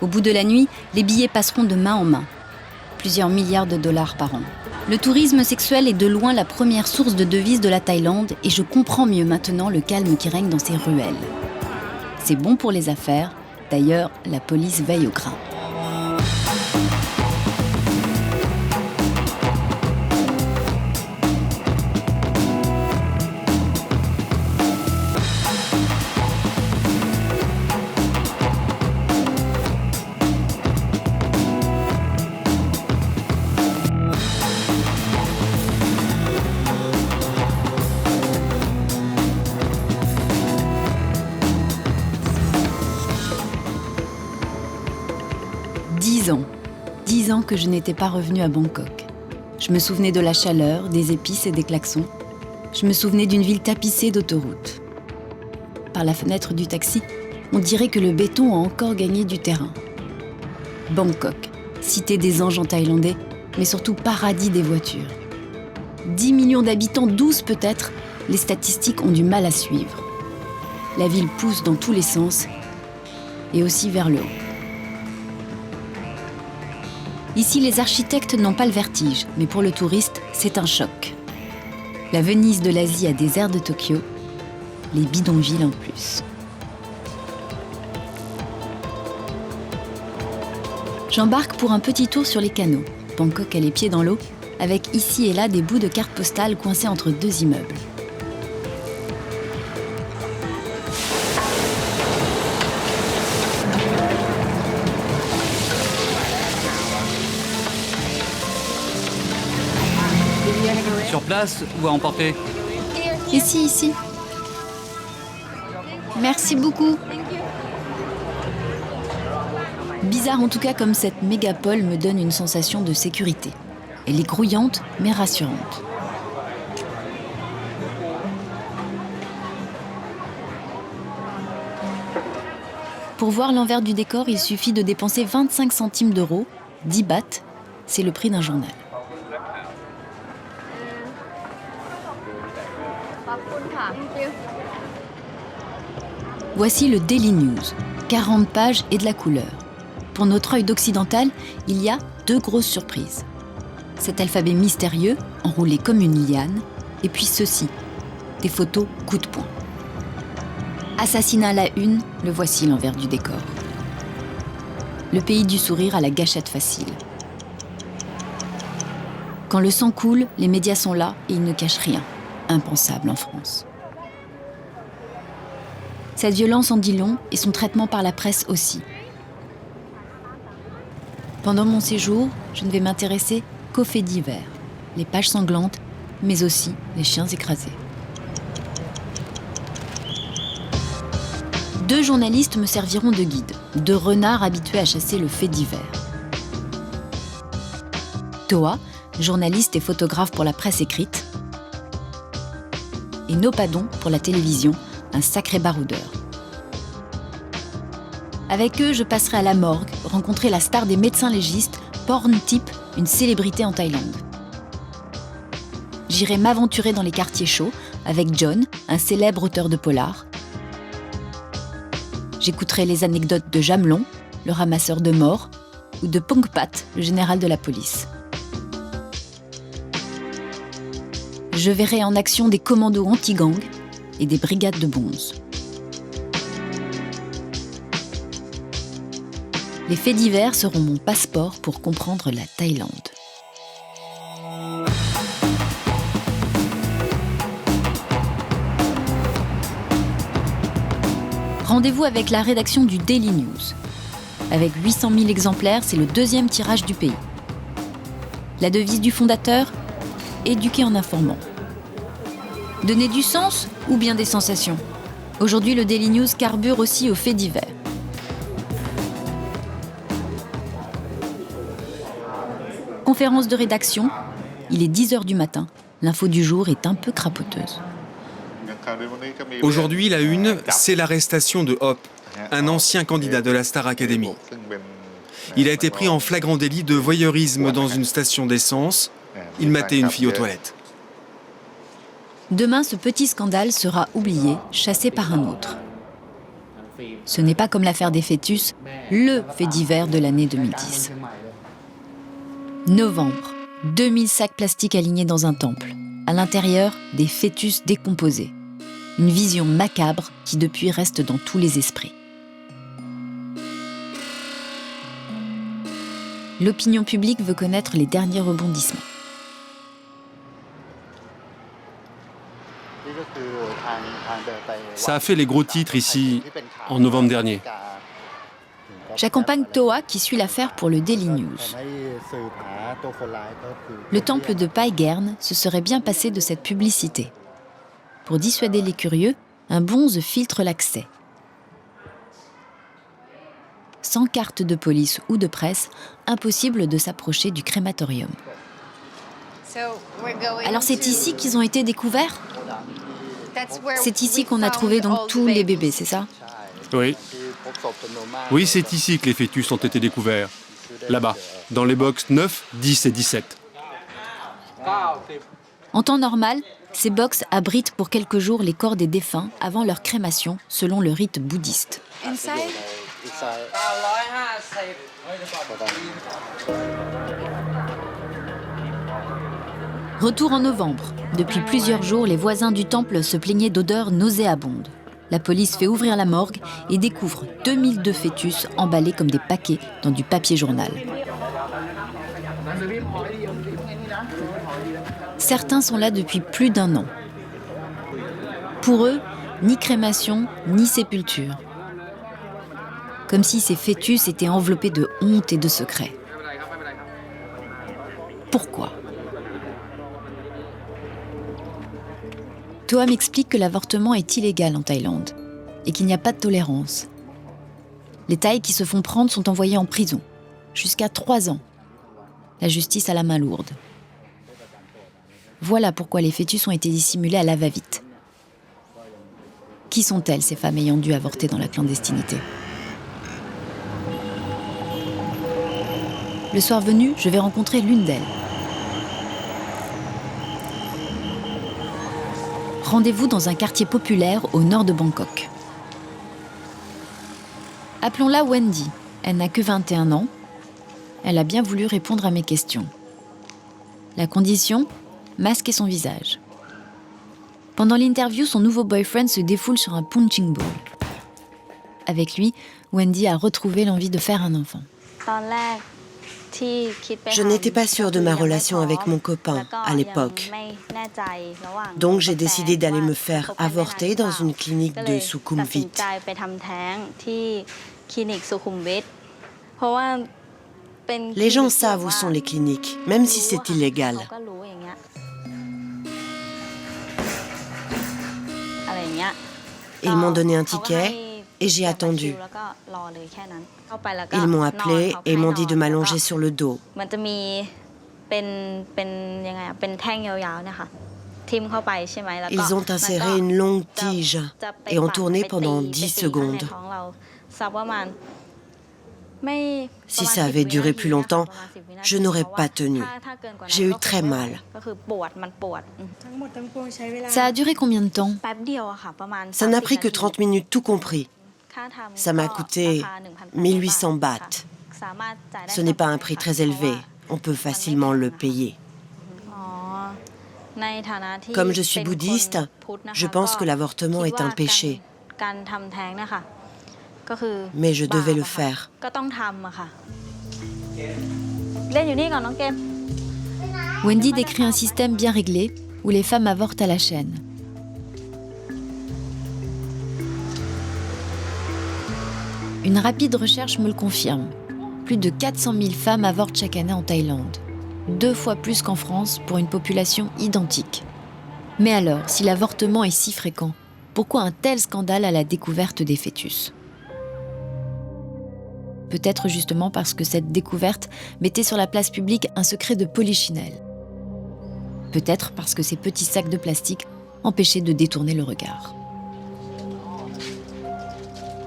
Au bout de la nuit, les billets passeront de main en main. Plusieurs milliards de dollars par an. Le tourisme sexuel est de loin la première source de devises de la Thaïlande et je comprends mieux maintenant le calme qui règne dans ces ruelles. C'est bon pour les affaires, d'ailleurs, la police veille au grain. Dix ans que je n'étais pas revenue à Bangkok. Je me souvenais de la chaleur, des épices et des klaxons. Je me souvenais d'une ville tapissée d'autoroutes. Par la fenêtre du taxi, on dirait que le béton a encore gagné du terrain. Bangkok, cité des anges en thaïlandais, mais surtout paradis des voitures. 10 millions d'habitants, 12 peut-être, les statistiques ont du mal à suivre. La ville pousse dans tous les sens et aussi vers le haut. Ici, les architectes n'ont pas le vertige, mais pour le touriste, c'est un choc. La Venise de l'Asie a des airs de Tokyo, les bidonvilles en plus. J'embarque pour un petit tour sur les canaux. Bangkok a les pieds dans l'eau, avec ici et là des bouts de cartes postales coincés entre deux immeubles. Sur place ou à emporter? Ici. Merci beaucoup. Bizarre en tout cas comme cette mégapole me donne une sensation de sécurité. Elle est grouillante mais rassurante. Pour voir l'envers du décor, il suffit de dépenser 25 centimes d'euros, 10 bahts, c'est le prix d'un journal. Voici le Daily News, 40 pages et de la couleur. Pour notre œil d'occidental, il y a deux grosses surprises. Cet alphabet mystérieux, enroulé comme une liane, et puis ceci, des photos coup de poing. Assassinat à la une, le voici l'envers du décor. Le pays du sourire à la gâchette facile. Quand le sang coule, les médias sont là et ils ne cachent rien. Impensable en France. Cette violence en dit long et son traitement par la presse aussi. Pendant mon séjour, je ne vais m'intéresser qu'aux faits divers, les pages sanglantes, mais aussi les chiens écrasés. 2 journalistes me serviront de guide, 2 renards habitués à chasser le fait divers. Toa, journaliste et photographe pour la presse écrite, et Nopadon pour la télévision, un sacré baroudeur. Avec eux, je passerai à la morgue, rencontrer la star des médecins légistes, Porntip, une célébrité en Thaïlande. J'irai m'aventurer dans les quartiers chauds avec John, un célèbre auteur de polar. J'écouterai les anecdotes de Jamelon, le ramasseur de morts, ou de Pongpat, le général de la police. Je verrai en action des commandos anti-gang et des brigades de bonzes. Les faits divers seront mon passeport pour comprendre la Thaïlande. Rendez-vous avec la rédaction du Daily News. Avec 800 000 exemplaires, c'est le 2e tirage du pays. La devise du fondateur ? Éduquer en informant. Donner du sens ou bien des sensations ? Aujourd'hui, le Daily News carbure aussi aux faits divers. Conférence de rédaction, il est 10h du matin. L'info du jour est un peu crapoteuse. Aujourd'hui, la une, c'est l'arrestation de Hop, un ancien candidat de la Star Academy. Il a été pris en flagrant délit de voyeurisme dans une station d'essence. Il matait une fille aux toilettes. Demain, ce petit scandale sera oublié, chassé par un autre. Ce n'est pas comme l'affaire des fœtus, le fait divers de l'année 2010. Novembre, 2000 sacs plastiques alignés dans un temple. À l'intérieur, des fœtus décomposés. Une vision macabre qui depuis reste dans tous les esprits. L'opinion publique veut connaître les derniers rebondissements. Ça a fait les gros titres ici en novembre dernier. J'accompagne Toa qui suit l'affaire pour le Daily News. Le temple de Paigern se serait bien passé de cette publicité. Pour dissuader les curieux, un bonze filtre l'accès. Sans carte de police ou de presse, impossible de s'approcher du crématorium. Alors c'est ici qu'ils ont été découverts ? C'est ici qu'on a trouvé donc tous les bébés, c'est ça ? Oui. Oui, c'est ici que les fœtus ont été découverts. Là-bas, dans les box 9, 10 et 17. En temps normal, ces box abritent pour quelques jours les corps des défunts avant leur crémation, selon le rite bouddhiste. Retour en novembre. Depuis plusieurs jours, les voisins du temple se plaignaient d'odeurs nauséabondes. La police fait ouvrir la morgue et découvre 2002 fœtus emballés comme des paquets dans du papier journal. Certains sont là depuis plus d'1 an. Pour eux, ni crémation, ni sépulture. Comme si ces fœtus étaient enveloppés de honte et de secrets. Pourquoi ? Toa m'explique que l'avortement est illégal en Thaïlande et qu'il n'y a pas de tolérance. Les Thaïs qui se font prendre sont envoyés en prison, jusqu'à 3 ans. La justice a la main lourde. Voilà pourquoi les fœtus ont été dissimulés à la va-vite. Qui sont-elles, ces femmes ayant dû avorter dans la clandestinité ? Le soir venu, je vais rencontrer l'une d'elles. Rendez-vous dans un quartier populaire au nord de Bangkok. Appelons-la Wendy. Elle n'a que 21 ans. Elle a bien voulu répondre à mes questions. La condition ? Masquer son visage. Pendant l'interview, son nouveau boyfriend se défoule sur un punching ball. Avec lui, Wendy a retrouvé l'envie de faire un enfant. Je n'étais pas sûre de ma relation avec mon copain à l'époque. Donc j'ai décidé d'aller me faire avorter dans une clinique de Sukhumvit. Les gens savent où sont les cliniques, même si c'est illégal. Ils m'ont donné un ticket et j'ai attendu. Ils m'ont appelé et m'ont dit de m'allonger sur le dos. Ils ont inséré une longue tige et ont tourné pendant 10 secondes. Si ça avait duré plus longtemps, je n'aurais pas tenu. J'ai eu très mal. Ça a duré combien de temps ? Ça n'a pris que 30 minutes, tout compris. Ça m'a coûté 1800 bahts. Ce n'est pas un prix très élevé. On peut facilement le payer. Comme je suis bouddhiste, je pense que l'avortement est un péché. Mais je devais le faire. Wendy décrit un système bien réglé où les femmes avortent à la chaîne. Une rapide recherche me le confirme. Plus de 400 000 femmes avortent chaque année en Thaïlande. 2 fois plus qu'en France pour une population identique. Mais alors, si l'avortement est si fréquent, pourquoi un tel scandale à la découverte des fœtus ? Peut-être justement parce que cette découverte mettait sur la place publique un secret de polichinelle. Peut-être parce que ces petits sacs de plastique empêchaient de détourner le regard.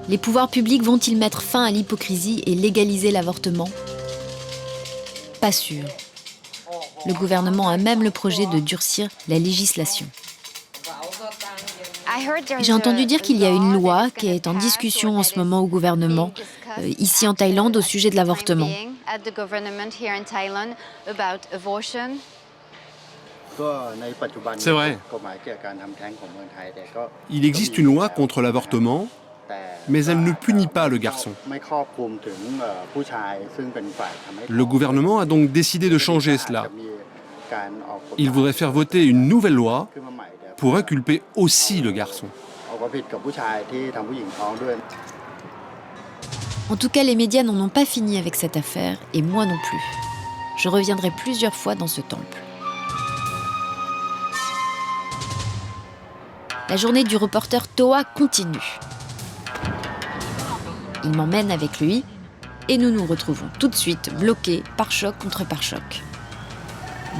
Les pouvoirs publics vont-ils mettre fin à l'hypocrisie et légaliser l'avortement ? Pas sûr. Le gouvernement a même le projet de durcir la législation. J'ai entendu dire qu'il y a une loi qui est en discussion en ce moment au gouvernement, ici en Thaïlande, au sujet de l'avortement. C'est vrai. Il existe une loi contre l'avortement, mais elle ne punit pas le garçon. Le gouvernement a donc décidé de changer cela. Il voudrait faire voter une nouvelle loi pour inculper aussi le garçon. En tout cas, les médias n'en ont pas fini avec cette affaire, et moi non plus. Je reviendrai plusieurs fois dans ce temple. La journée du reporter Toa continue. Il m'emmène avec lui et nous nous retrouvons tout de suite bloqués pare-choc contre pare-choc.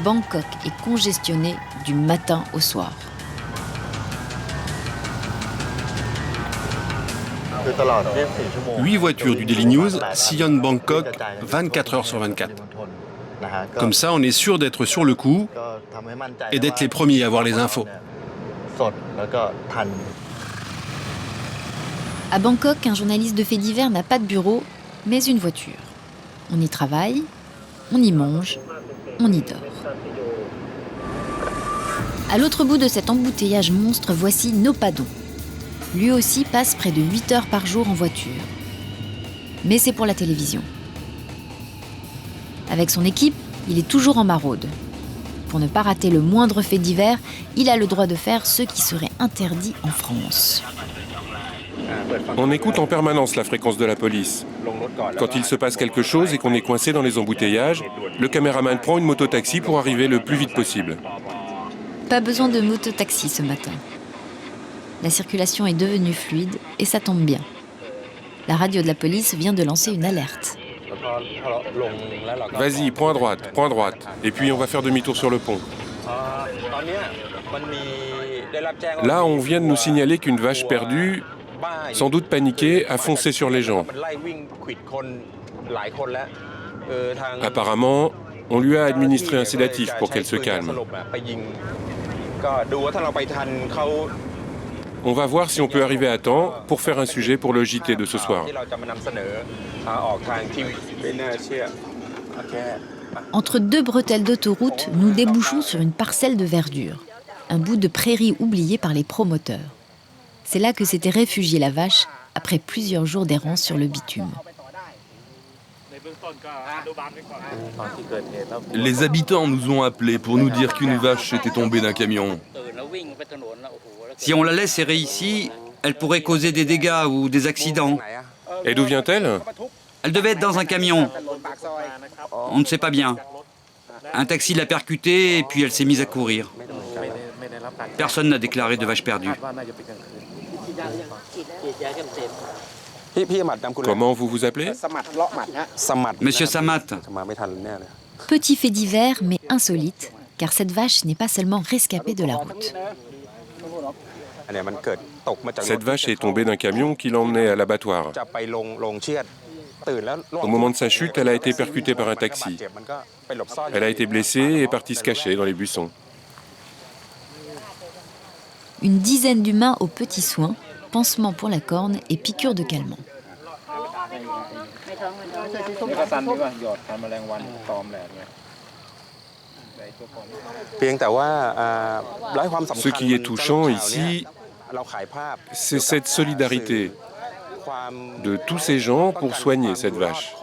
Bangkok est congestionné du matin au soir. Huit voitures du Daily News sillonnent Bangkok 24 heures sur 24. Comme ça, on est sûr d'être sur le coup et d'être les premiers à avoir les infos. À Bangkok, un journaliste de faits divers n'a pas de bureau, mais une voiture. On y travaille, on y mange, on y dort. À l'autre bout de cet embouteillage monstre, voici Nopadon. Lui aussi passe près de 8 heures par jour en voiture. Mais c'est pour la télévision. Avec son équipe, il est toujours en maraude. Pour ne pas rater le moindre fait divers, il a le droit de faire ce qui serait interdit en France. On écoute en permanence la fréquence de la police. Quand il se passe quelque chose et qu'on est coincé dans les embouteillages, le caméraman prend une moto-taxi pour arriver le plus vite possible. Pas besoin de moto-taxi ce matin. La circulation est devenue fluide et ça tombe bien. La radio de la police vient de lancer une alerte. Vas-y, prends à droite, et puis on va faire demi-tour sur le pont. Là, on vient de nous signaler qu'une vache perdue, sans doute paniquée, a foncé sur les gens. Apparemment, on lui a administré un sédatif pour qu'elle se calme. On va voir si on peut arriver à temps pour faire un sujet pour le JT de ce soir. Entre deux bretelles d'autoroute, nous débouchons sur une parcelle de verdure, un bout de prairie oublié par les promoteurs. C'est là que s'était réfugiée la vache après plusieurs jours d'errance sur le bitume. Les habitants nous ont appelés pour nous dire qu'une vache était tombée d'un camion. Si on la laisse errer ici, elle pourrait causer des dégâts ou des accidents. Et d'où vient-elle ? Elle devait être dans un camion. On ne sait pas bien. Un taxi l'a percutée et puis elle s'est mise à courir. Personne n'a déclaré de vache perdue. Comment vous vous appelez ? Monsieur Samat, Petit fait divers, mais insolite, car cette vache n'est pas seulement rescapée de la route. Cette vache est tombée d'un camion qui l'emmenait à l'abattoir. Au moment de sa chute, elle a été percutée par un taxi. Elle a été blessée et est partie se cacher dans les buissons. Une dizaine d'humains aux petits soins, pansements pour la corne et piqûres de calmant. Ce qui est touchant ici, c'est cette solidarité de tous ces gens pour soigner cette vache.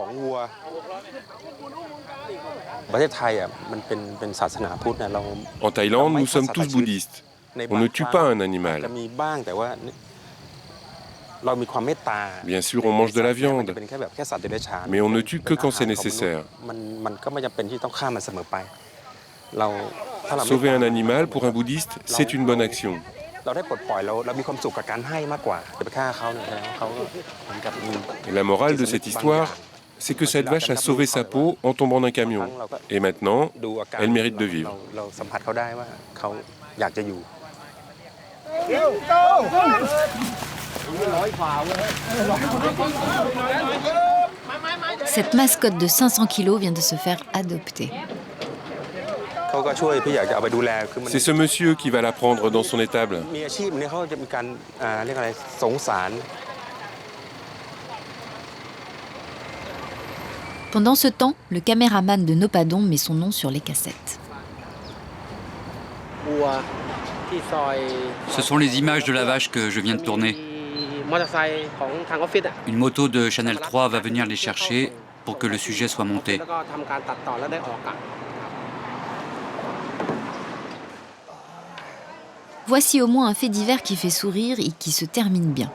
En Thaïlande, nous sommes tous bouddhistes. On ne tue pas un animal. Bien sûr, on mange de la viande, mais on ne tue que quand c'est nécessaire. Sauver un animal, pour un bouddhiste, c'est une bonne action. Et la morale de cette histoire, c'est que cette vache a sauvé sa peau en tombant d'un camion. Et maintenant, elle mérite de vivre. Cette mascotte de 500 kilos vient de se faire adopter. C'est ce monsieur qui va la prendre dans son étable. Pendant ce temps, le caméraman de Noppadon met son nom sur les cassettes. Ce sont les images de la vache que je viens de tourner. Une moto de Channel 3 va venir les chercher pour que le sujet soit monté. Voici au moins un fait divers qui fait sourire et qui se termine bien.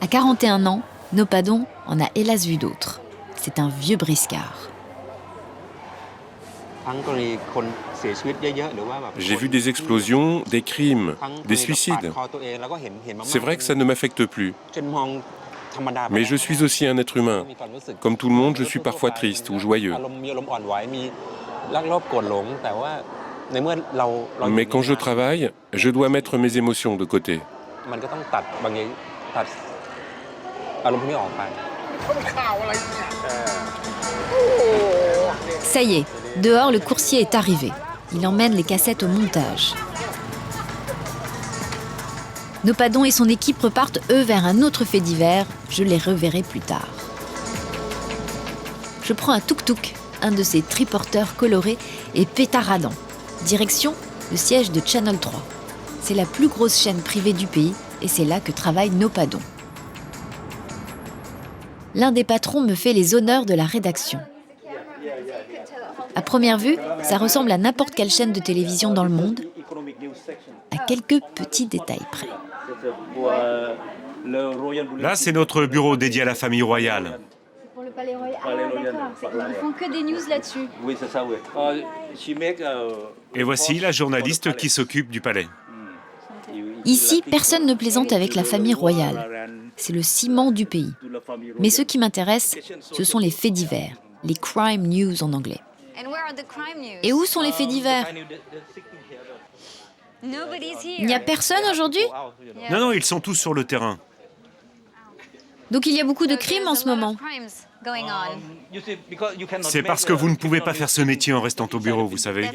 À 41 ans, Noppadon en a hélas vu d'autres. C'est un vieux briscard. J'ai vu des explosions, des crimes, des suicides. C'est vrai que ça ne m'affecte plus. Mais je suis aussi un être humain. Comme tout le monde, je suis parfois triste ou joyeux. Mais quand je travaille, je dois mettre mes émotions de côté. Ça y est, dehors, le coursier est arrivé. Il emmène les cassettes au montage. Noppadon et son équipe repartent, eux, vers un autre fait divers. Je les reverrai plus tard. Je prends un tuk-tuk, un de ces triporteurs colorés et pétaradants. Direction le siège de Channel 3. C'est la plus grosse chaîne privée du pays et c'est là que travaille Noppadon. L'un des patrons me fait les honneurs de la rédaction. À première vue, ça ressemble à n'importe quelle chaîne de télévision dans le monde, à quelques petits détails près. Là, c'est notre bureau dédié à la famille royale. Pour le palais royal. Ah, d'accord. Ils font que des news là-dessus. Oui, c'est ça, oui. Et voici la journaliste qui s'occupe du palais. Ici, personne ne plaisante avec la famille royale. C'est le ciment du pays. Mais ce qui m'intéresse, ce sont les faits divers, les crime news en anglais. Et où sont les faits divers? Il n'y a personne aujourd'hui? Non, ils sont tous sur le terrain. Donc il y a beaucoup de crimes en ce moment. C'est parce que vous ne pouvez pas faire ce métier en restant au bureau, vous savez.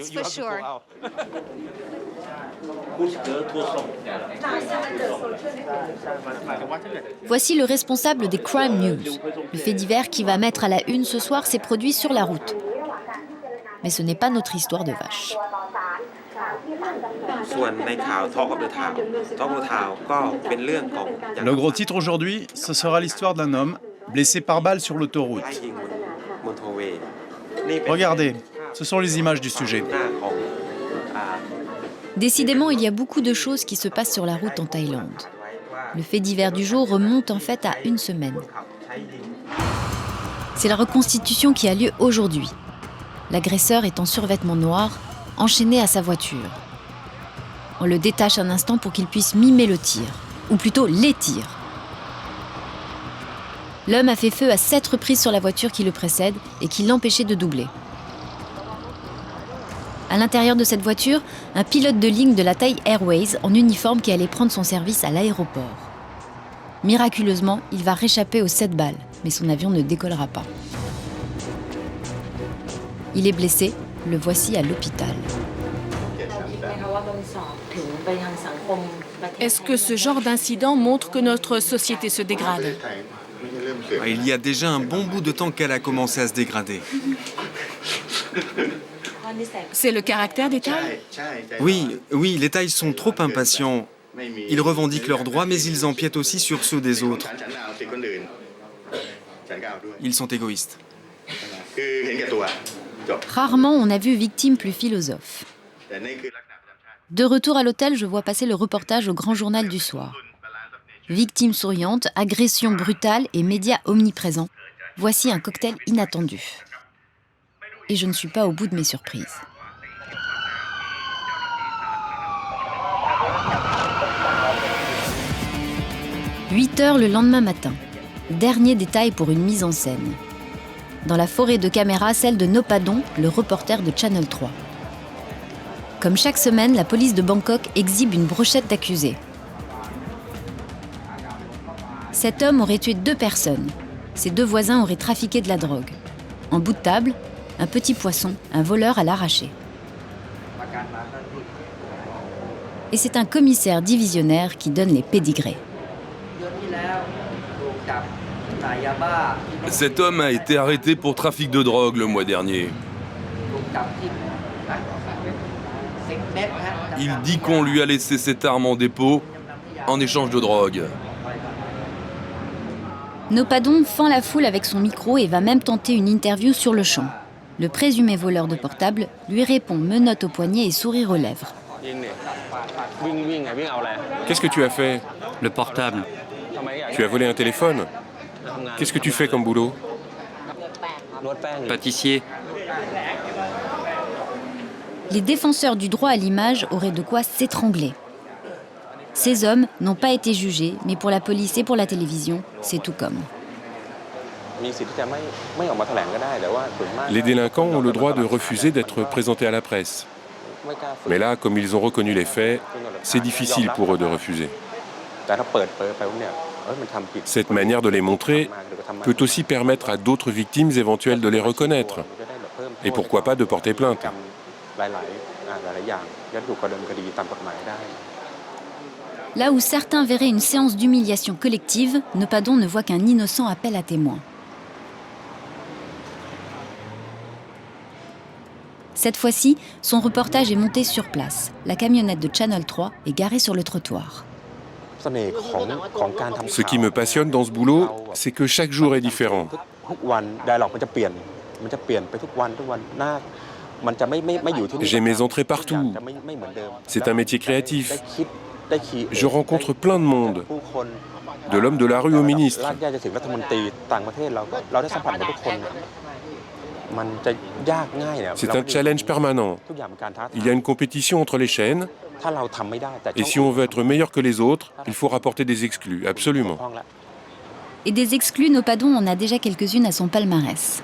Voici le responsable des Crime News. Le fait divers qui va mettre à la une ce soir s'est produit sur la route. Mais ce n'est pas notre histoire de vache. Le gros titre aujourd'hui, ce sera l'histoire d'un homme blessé par balle sur l'autoroute. Regardez, ce sont les images du sujet. Décidément, il y a beaucoup de choses qui se passent sur la route en Thaïlande. Le fait divers du jour remonte en fait à une semaine. C'est la reconstitution qui a lieu aujourd'hui. L'agresseur est en survêtement noir, enchaîné à sa voiture. On le détache un instant pour qu'il puisse mimer le tir, ou plutôt les tirs. L'homme a fait feu à 7 reprises sur la voiture qui le précède et qui l'empêchait de doubler. À l'intérieur de cette voiture, un pilote de ligne de la Thai Airways en uniforme qui allait prendre son service à l'aéroport. Miraculeusement, il va réchapper aux 7 balles, mais son avion ne décollera pas. Il est blessé, le voici à l'hôpital. Est-ce que ce genre d'incident montre que notre société se dégrade? Il y a déjà un bon bout de temps qu'elle a commencé à se dégrader. C'est le caractère des Thaïs? Oui, les Thaïs sont trop impatients. Ils revendiquent leurs droits, mais ils empiètent aussi sur ceux des autres. Ils sont égoïstes. Rarement on a vu victime plus philosophe. De retour à l'hôtel, je vois passer le reportage au grand journal du soir. Victime souriante, agression brutale et médias omniprésents. Voici un cocktail inattendu. Et je ne suis pas au bout de mes surprises. « 8h le lendemain matin. Dernier détail pour une mise en scène. Dans la forêt de caméras, celle de Noppadon, le reporter de Channel 3. Comme chaque semaine, la police de Bangkok exhibe une brochette d'accusés. Cet homme aurait tué 2 personnes. Ses 2 voisins auraient trafiqué de la drogue. En bout de table, Un petit poisson, un voleur à l'arraché. Et c'est un commissaire divisionnaire qui donne les pédigrés. Cet homme a été arrêté pour trafic de drogue le mois dernier. Il dit qu'on lui a laissé cette arme en dépôt en échange de drogue. Nopadon fend la foule avec son micro et va même tenter une interview sur le champ. Le présumé voleur de portable lui répond menottes au poignet et sourire aux lèvres. Qu'est-ce que tu as fait? Le portable. Tu as volé un téléphone? Qu'est-ce que tu fais comme boulot? Pâtissier. Les défenseurs du droit à l'image auraient de quoi s'étrangler. Ces hommes n'ont pas été jugés, mais pour la police et pour la télévision, c'est tout comme. Les délinquants ont le droit de refuser d'être présentés à la presse. Mais là, comme ils ont reconnu les faits, c'est difficile pour eux de refuser. Cette manière de les montrer peut aussi permettre à d'autres victimes éventuelles de les reconnaître. Et pourquoi pas de porter plainte. Là où certains verraient une séance d'humiliation collective, Nopadon ne voit qu'un innocent appel à témoins. Cette fois-ci, son reportage est monté sur place. La camionnette de Channel 3 est garée sur le trottoir. Ce qui me passionne dans ce boulot, c'est que chaque jour est différent. J'ai mes entrées partout. C'est un métier créatif. Je rencontre plein de monde, de l'homme de la rue au ministre. C'est un challenge permanent. Il y a une compétition entre les chaînes, et si on veut être meilleur que les autres, il faut rapporter des exclus, absolument. Et des exclus, Nopadon en a déjà quelques-unes à son palmarès.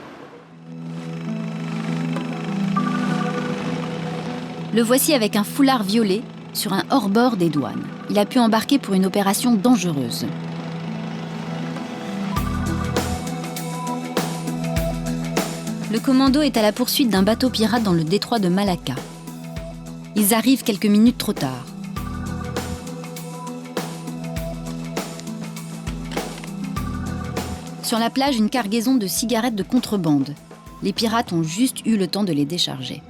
Le voici avec un foulard violet sur un hors-bord des douanes. Il a pu embarquer pour une opération dangereuse. Le commando est à la poursuite d'un bateau pirate dans le détroit de Malacca. Ils arrivent quelques minutes trop tard. Sur la plage, une cargaison de cigarettes de contrebande. Les pirates ont juste eu le temps de les décharger.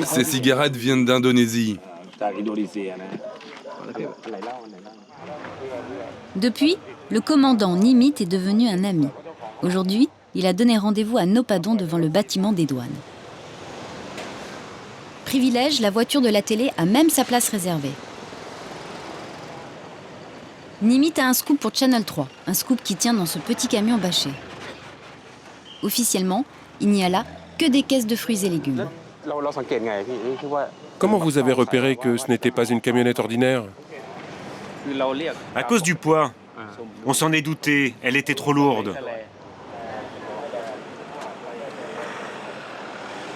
Ces cigarettes viennent d'Indonésie. Depuis, le commandant Nimit est devenu un ami. Aujourd'hui, il a donné rendez-vous à Nopadon devant le bâtiment des douanes. Privilège, la voiture de la télé a même sa place réservée. Nimit a un scoop pour Channel 3, un scoop qui tient dans ce petit camion bâché. Officiellement, il n'y a là que des caisses de fruits et légumes. Comment vous avez repéré que ce n'était pas une camionnette ordinaire? À cause du poids. On s'en est douté, elle était trop lourde.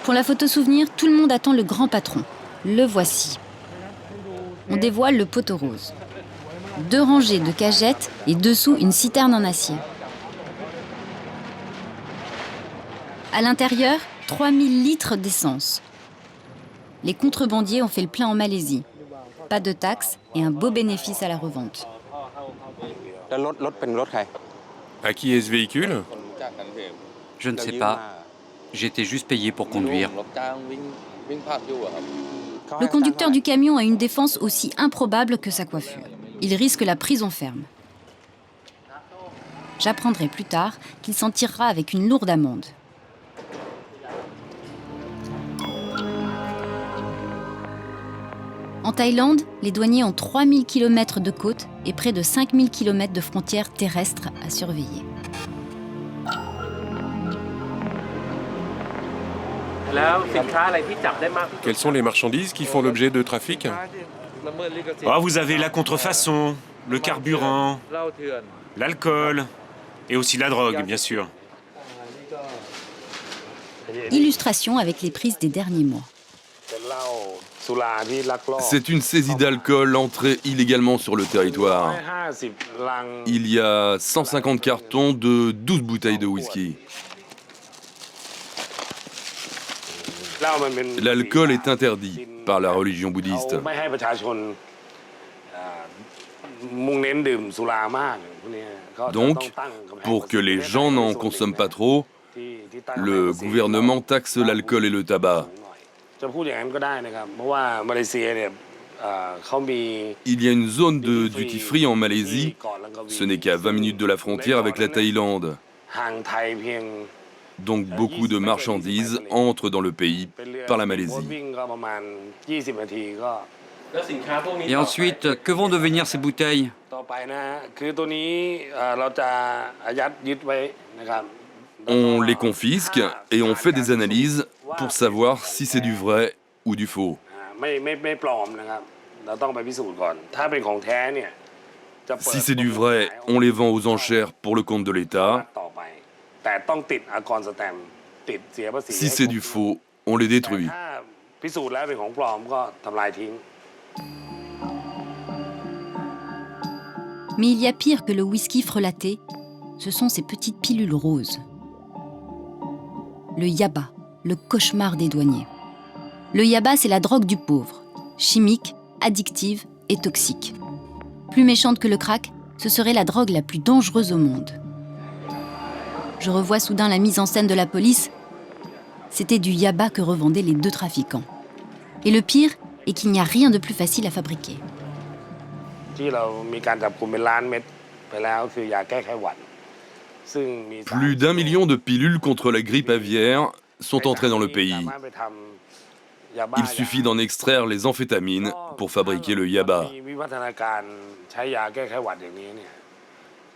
Pour la photo souvenir, tout le monde attend le grand patron. Le voici. On dévoile le poteau rose. 2 rangées de cagettes et dessous une citerne en acier. À l'intérieur, 3000 litres d'essence. Les contrebandiers ont fait le plein en Malaisie. Pas de taxes et un beau bénéfice à la revente. À qui est ce véhicule? Je ne sais pas. J'étais juste payé pour conduire. Le conducteur du camion a une défense aussi improbable que sa coiffure. Il risque la prison ferme. J'apprendrai plus tard qu'il s'en tirera avec une lourde amende. En Thaïlande, les douaniers ont 3000 km de côte et près de 5000 km de frontières terrestres à surveiller. Quelles sont les marchandises qui font l'objet de trafic? Oh, vous avez la contrefaçon, le carburant, l'alcool et aussi la drogue, bien sûr. Illustration avec les prises des derniers mois. C'est une saisie d'alcool entrée illégalement sur le territoire. Il y a 150 cartons de 12 bouteilles de whisky. L'alcool est interdit par la religion bouddhiste. Donc, pour que les gens n'en consomment pas trop, le gouvernement taxe l'alcool et le tabac. Il y a une zone de duty-free en Malaisie. Ce n'est qu'à 20 minutes de la frontière avec la Thaïlande. Donc beaucoup de marchandises entrent dans le pays par la Malaisie. Et ensuite, que vont devenir ces bouteilles? On les confisque et on fait des analyses pour savoir si c'est du vrai ou du faux. Si c'est du vrai, on les vend aux enchères pour le compte de l'État. Si c'est du faux, on les détruit. Mais il y a pire que le whisky frelaté, ce sont ces petites pilules roses. Le yaba, le cauchemar des douaniers. Le yaba, c'est la drogue du pauvre, chimique, addictive et toxique. Plus méchante que le crack, ce serait la drogue la plus dangereuse au monde. Je revois soudain la mise en scène de la police. C'était du yaba que revendaient les deux trafiquants. Et le pire est qu'il n'y a rien de plus facile à fabriquer. Plus d'1 million de pilules contre la grippe aviaire sont entrées dans le pays. Il suffit d'en extraire les amphétamines pour fabriquer le yaba.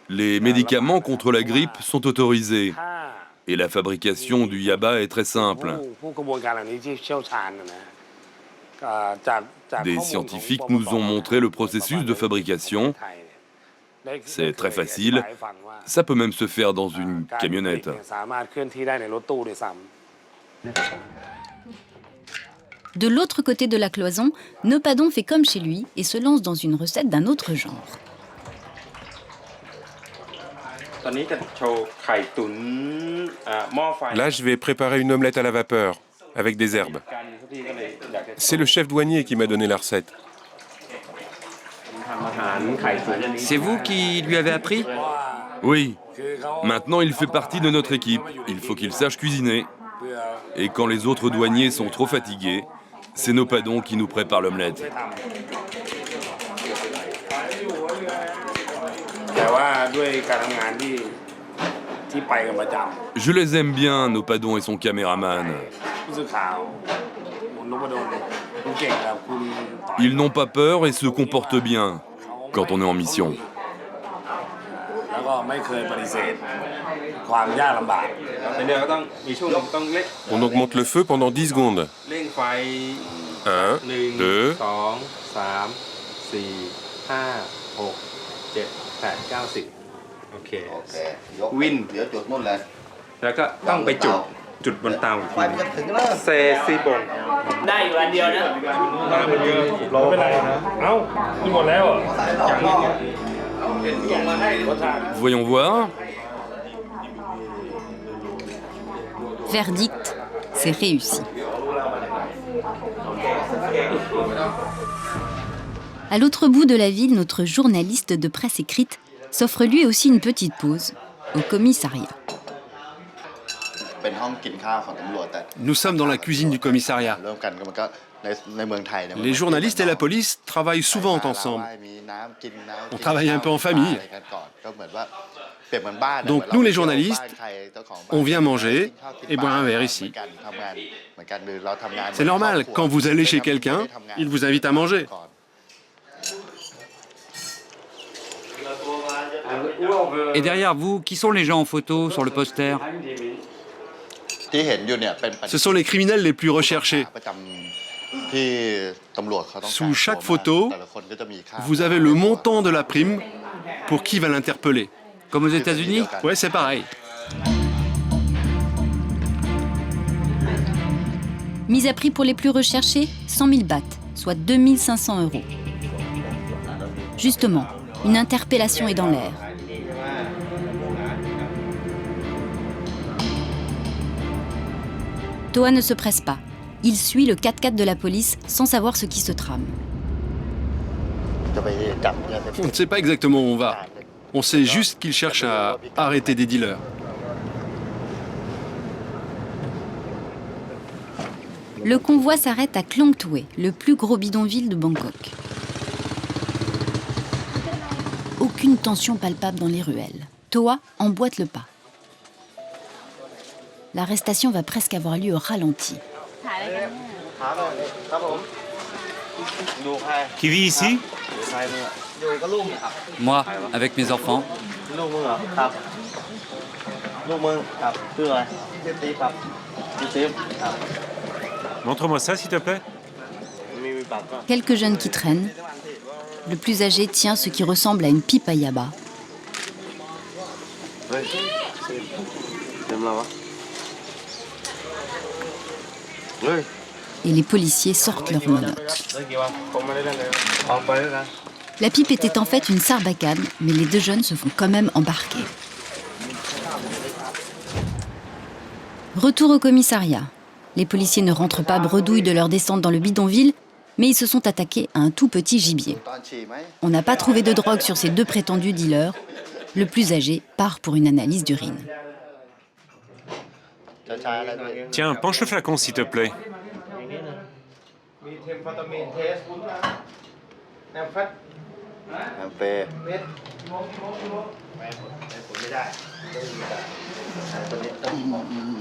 Les médicaments contre la grippe sont autorisés et la fabrication du yaba est très simple. Des scientifiques nous ont montré le processus de fabrication. C'est très facile. Ça peut même se faire dans une camionnette. De l'autre côté de la cloison, Nopadon fait comme chez lui et se lance dans une recette d'un autre genre. Là, je vais préparer une omelette à la vapeur, avec des herbes. C'est le chef douanier qui m'a donné la recette. C'est vous qui lui avez appris? Oui. Maintenant, il fait partie de notre équipe. Il faut qu'il sache cuisiner. Et quand les autres douaniers sont trop fatigués, c'est Nopadon qui nous prépare l'omelette. Je les aime bien, Nopadon et son caméraman. Ils n'ont pas peur et se comportent bien quand on est en mission. On augmente le feu pendant 10 secondes. 1, 2... Voyons voir. Verdict, c'est réussi. À l'autre bout de la ville, notre journaliste de presse écrite s'offre lui aussi une petite pause au commissariat. Nous sommes dans la cuisine du commissariat. Les journalistes et la police travaillent souvent ensemble. On travaille un peu en famille. Donc nous, les journalistes, on vient manger et boire un verre ici. C'est normal, quand vous allez chez quelqu'un, il vous invite à manger. Et derrière vous, qui sont les gens en photo sur le poster? Ce sont les criminels les plus recherchés. Sous chaque photo, vous avez le montant de la prime pour qui va l'interpeller. Comme aux États-Unis? Ouais, c'est pareil. Mise à prix pour les plus recherchés, 100 000 bahts, soit 2 500 €. Justement, une interpellation est dans l'air. Toa ne se presse pas. Il suit le 4x4 de la police sans savoir ce qui se trame. On ne sait pas exactement où on va. On sait juste qu'il cherche à arrêter des dealers. Le convoi s'arrête à Klong Toei, le plus gros bidonville de Bangkok. Aucune tension palpable dans les ruelles. Toa emboîte le pas. L'arrestation va presque avoir lieu au ralenti. Qui vit ici? Moi, avec mes enfants. Montre-moi ça, s'il te plaît. Quelques jeunes qui traînent. Le plus âgé tient ce qui ressemble à une pipe à yaba. Et les policiers sortent leurs menottes. La pipe était en fait une sarbacane, mais les deux jeunes se font quand même embarquer. Retour au commissariat. Les policiers ne rentrent pas bredouilles de leur descente dans le bidonville, mais ils se sont attaqués à un tout petit gibier. On n'a pas trouvé de drogue sur ces deux prétendus dealers. Le plus âgé part pour une analyse d'urine. Tiens, penche le flacon, s'il te plaît.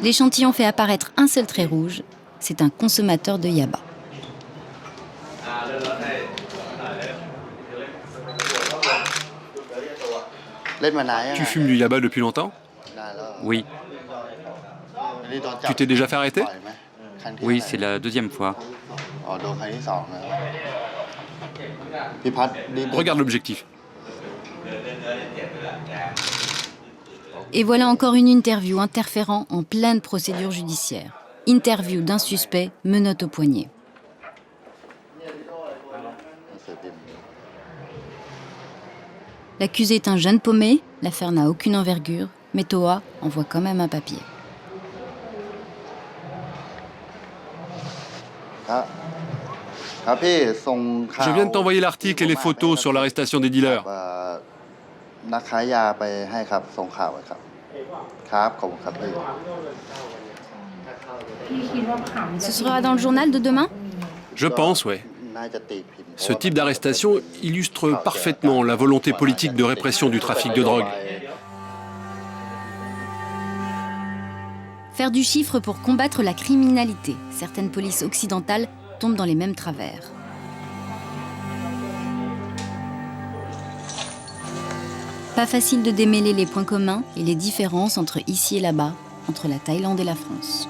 L'échantillon fait apparaître un seul trait rouge. C'est un consommateur de yaba. Tu fumes du yaba depuis longtemps? Oui. Tu t'es déjà fait arrêter? Oui, c'est la deuxième fois. Regarde l'objectif. Et voilà encore une interview interférant en pleine procédure judiciaire. Interview d'un suspect, menottes au poignet. L'accusé est un jeune paumé, l'affaire n'a aucune envergure, mais Toa envoie quand même un papier. Je viens de t'envoyer l'article et les photos sur l'arrestation des dealers. Ce sera dans le journal de demain? Je pense, ouais. Ce type d'arrestation illustre parfaitement la volonté politique de répression du trafic de drogue. Faire du chiffre pour combattre la criminalité. Certaines polices occidentales tombent dans les mêmes travers. Pas facile de démêler les points communs et les différences entre ici et là-bas, entre la Thaïlande et la France.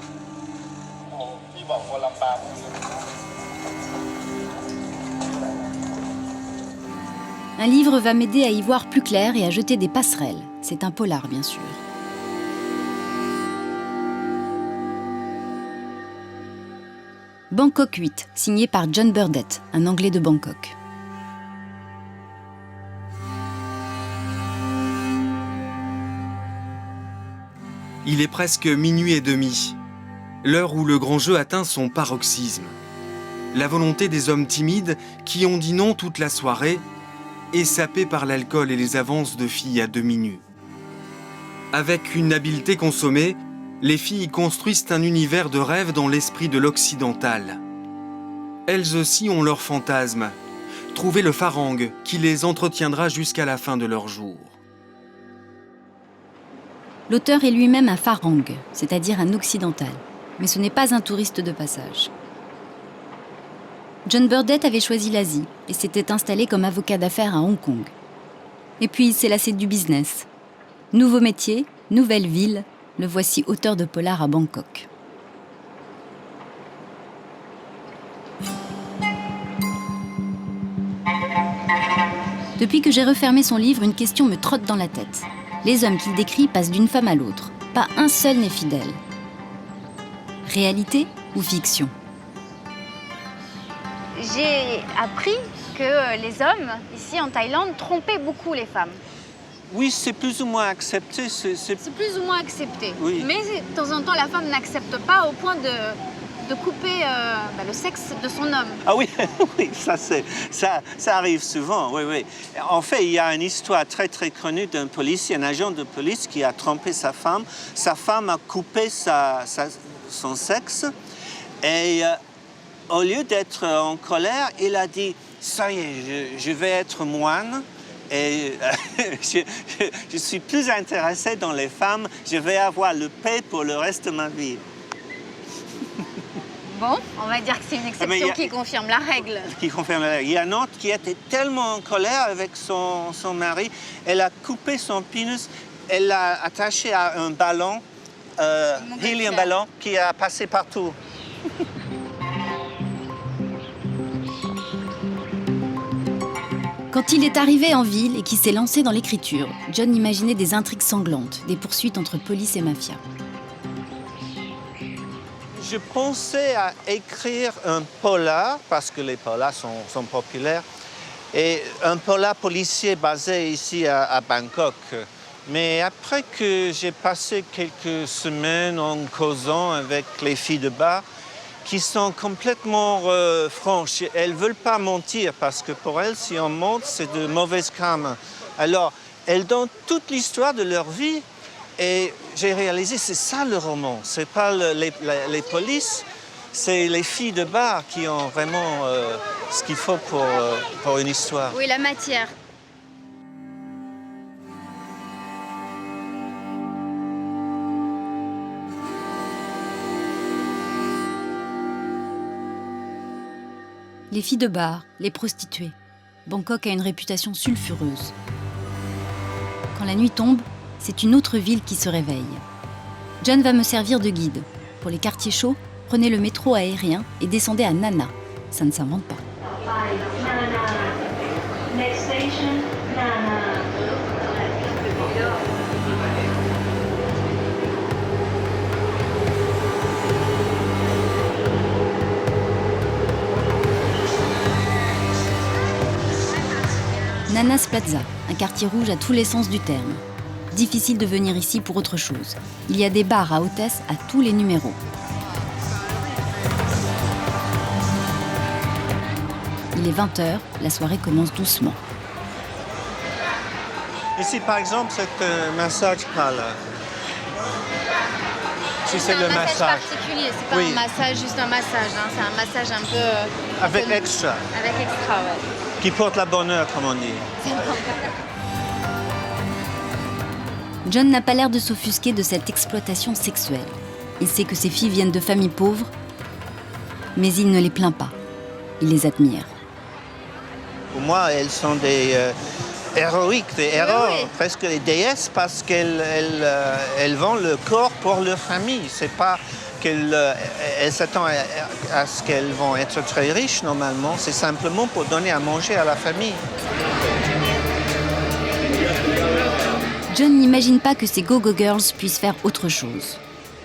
Un livre va m'aider à y voir plus clair et à jeter des passerelles. C'est un polar, bien sûr. Bangkok 8, signé par John Burdett, un Anglais de Bangkok. Il est presque minuit et demi, l'heure où le grand jeu atteint son paroxysme. La volonté des hommes timides qui ont dit non toute la soirée est sapée par l'alcool et les avances de filles à demi nues. Avec une habileté consommée, les filles construisent un univers de rêve dans l'esprit de l'occidental. Elles aussi ont leurs fantasmes. Trouver le farang qui les entretiendra jusqu'à la fin de leur jour. L'auteur est lui-même un farang, c'est-à-dire un occidental. Mais ce n'est pas un touriste de passage. John Burdett avait choisi l'Asie et s'était installé comme avocat d'affaires à Hong Kong. Et puis il s'est lassé du business. Nouveau métier, nouvelle ville, le voici auteur de polar à Bangkok. Depuis que j'ai refermé son livre, une question me trotte dans la tête. Les hommes qu'il décrit passent d'une femme à l'autre. Pas un seul n'est fidèle. Réalité ou fiction ? J'ai appris que les hommes, ici en Thaïlande, trompaient beaucoup les femmes. Oui, c'est plus ou moins accepté. C'est plus ou moins accepté. Oui. Mais de temps en temps, la femme n'accepte pas au point de couper le sexe de son homme. Ah oui, oui, ça arrive souvent, oui, oui. En fait, il y a une histoire très, très connue d'un policier, un agent de police qui a trompé sa femme. Sa femme a coupé son sexe et au lieu d'être en colère, il a dit « Ça y est, je vais être moine. » Et je suis plus intéressé dans les femmes, je vais avoir le paix pour le reste de ma vie. Bon, on va dire que c'est une exception qui confirme la règle. Qui confirme la règle. Il y a une autre qui était tellement en colère avec son mari, elle a coupé son pénis, elle l'a attaché à un ballon, un ballon qui a passé partout. Quand il est arrivé en ville et qu'il s'est lancé dans l'écriture, John imaginait des intrigues sanglantes, des poursuites entre police et mafia. Je pensais à écrire un polar, parce que les polars sont populaires, et un polar policier basé ici à Bangkok. Mais après que j'ai passé quelques semaines en causant avec les filles de bar, qui sont complètement franches. Elles ne veulent pas mentir parce que pour elles, si on ment, c'est de mauvaise karma. Alors, elles donnent toute l'histoire de leur vie et j'ai réalisé c'est ça le roman. Ce n'est pas les polices, c'est les filles de bar qui ont vraiment ce qu'il faut pour une histoire. Oui, la matière. Les filles de bar, les prostituées. Bangkok a une réputation sulfureuse. Quand la nuit tombe, c'est une autre ville qui se réveille. John va me servir de guide. Pour les quartiers chauds, prenez le métro aérien et descendez à Nana. Ça ne s'invente pas. Next station, Nana. Nanas Plaza, un quartier rouge à tous les sens du terme. Difficile de venir ici pour autre chose. Il y a des bars à hôtesse à tous les numéros. Il est 20h, la soirée commence doucement. Ici, par exemple, c'est un massage parlor. C'est le massage particulier, c'est pas un massage, juste un massage. Hein. C'est un massage un peu... Avec extra. Avec extra, ouais. Qui porte la bonne heure, comme on dit. John n'a pas l'air de s'offusquer de cette exploitation sexuelle. Il sait que ses filles viennent de familles pauvres, mais il ne les plaint pas. Il les admire. Pour moi, elles sont des héroïques, des héros, presque des déesses, parce qu'elles vendent le corps pour leur famille. C'est pas qu'elles s'attendent à ce qu'elles vont être très riches, normalement. C'est simplement pour donner à manger à la famille. John n'imagine pas que ces go-go girls puissent faire autre chose.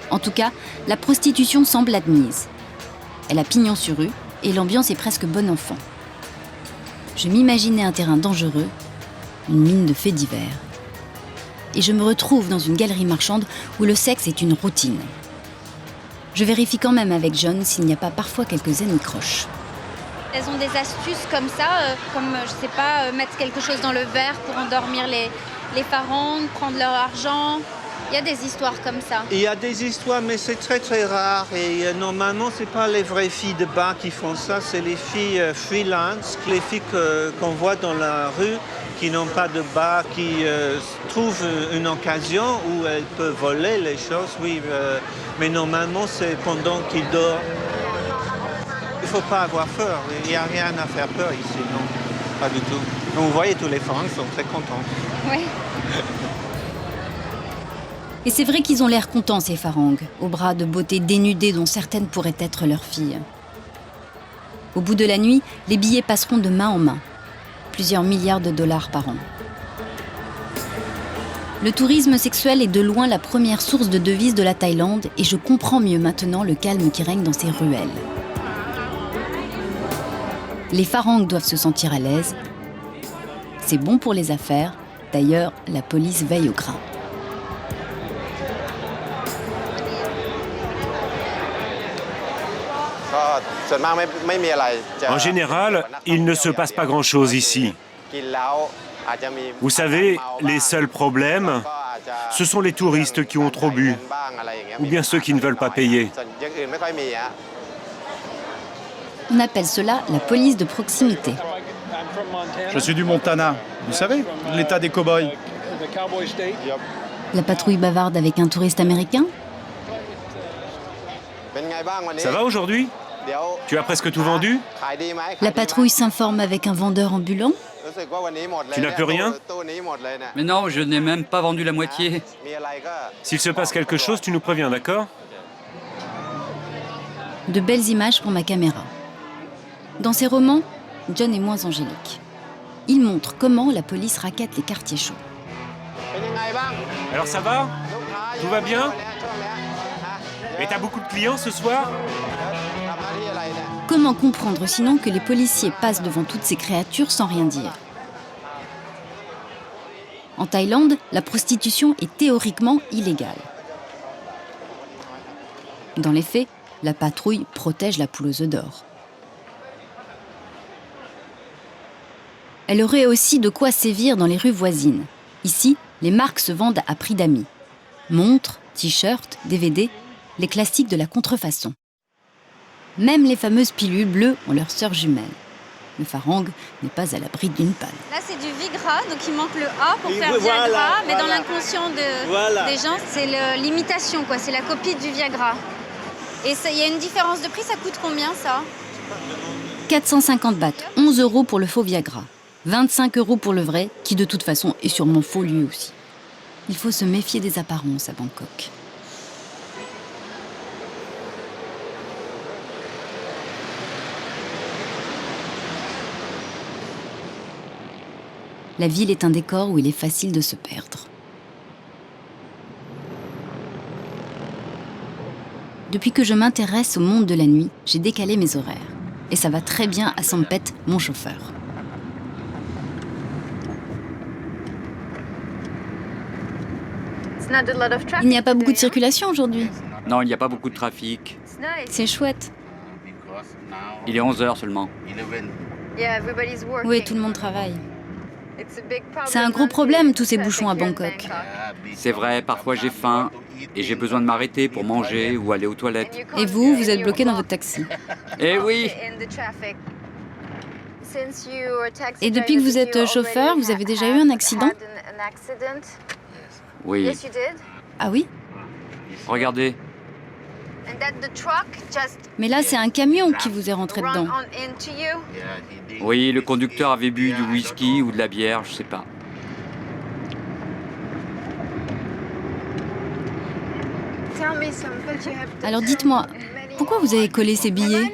En tout cas, la prostitution semble admise. Elle a pignon sur rue et l'ambiance est presque bon enfant. Je m'imaginais un terrain dangereux, une mine de faits divers. Et je me retrouve dans une galerie marchande où le sexe est une routine. Je vérifie quand même avec John s'il n'y a pas parfois quelques anicroches. Elles ont des astuces comme ça, comme, je sais pas, mettre quelque chose dans le verre pour endormir les pharangues, prendre leur argent. Il y a des histoires comme ça. Il y a des histoires, mais c'est très très rare. Et normalement, ce n'est pas les vraies filles de bar qui font ça, c'est les filles freelance, les filles qu'on voit dans la rue, qui n'ont pas de bar, qui trouvent une occasion où elles peuvent voler les choses, oui. Mais normalement, c'est pendant qu'ils dorment. Il ne faut pas avoir peur. Il n'y a rien à faire peur ici, non, pas du tout. Donc, vous voyez, tous les fans sont très contents. Oui. Et c'est vrai qu'ils ont l'air contents, ces pharangues, aux bras de beauté dénudées dont certaines pourraient être leurs filles. Au bout de la nuit, les billets passeront de main en main. Plusieurs milliards de dollars par an. Le tourisme sexuel est de loin la première source de devises de la Thaïlande et je comprends mieux maintenant le calme qui règne dans ces ruelles. Les Pharangs doivent se sentir à l'aise. C'est bon pour les affaires. D'ailleurs, la police veille au grain. En général, il ne se passe pas grand-chose ici. Vous savez, les seuls problèmes, ce sont les touristes qui ont trop bu, ou bien ceux qui ne veulent pas payer. On appelle cela la police de proximité. Je suis du Montana, vous savez, l'état des cow-boys. La patrouille bavarde avec un touriste américain. Ça va aujourd'hui? Tu as presque tout vendu? La patrouille s'informe avec un vendeur ambulant. Tu n'as plus rien? Mais non, je n'ai même pas vendu la moitié. S'il se passe quelque chose, tu nous préviens, d'accord? De belles images pour ma caméra. Dans ses romans, John est moins angélique. Il montre comment la police raquette les quartiers chauds. Alors ça va? Tout va bien? Et t'as beaucoup de clients ce soir? Comment comprendre sinon que les policiers passent devant toutes ces créatures sans rien dire? En Thaïlande, la prostitution est théoriquement illégale. Dans les faits, la patrouille protège la poule aux œufs d'or. Elle aurait aussi de quoi sévir dans les rues voisines. Ici, les marques se vendent à prix d'amis. Montres, t-shirts, DVD, les classiques de la contrefaçon. Même les fameuses pilules bleues ont leur sœur jumelle. Le Pharang n'est pas à l'abri d'une panne. Là, c'est du Viagra, donc il manque le A pour faire Viagra, mais dans l'inconscient des gens, c'est l'imitation, quoi. C'est la copie du Viagra. Et il y a une différence de prix, ça coûte combien, ça? 450 bahts, 11 € pour le faux Viagra. 25 € pour le vrai, qui de toute façon est sûrement faux lui aussi. Il faut se méfier des apparences à Bangkok. La ville est un décor où il est facile de se perdre. Depuis que je m'intéresse au monde de la nuit, j'ai décalé mes horaires. Et ça va très bien à Sampet, mon chauffeur. Il n'y a pas beaucoup de circulation aujourd'hui. Non, il n'y a pas beaucoup de trafic. C'est chouette. Il est 11h seulement. Oui, tout le monde travaille. C'est un gros problème, tous ces bouchons à Bangkok. C'est vrai, parfois j'ai faim et j'ai besoin de m'arrêter pour manger ou aller aux toilettes. Et vous êtes bloqué dans votre taxi. Eh oui! Et depuis que vous êtes chauffeur, vous avez déjà eu un accident? Oui. Ah oui? Regardez. Mais là, c'est un camion qui vous est rentré dedans. Oui, le conducteur avait bu du whisky ou de la bière, je sais pas. Alors dites-moi, pourquoi vous avez collé ces billets?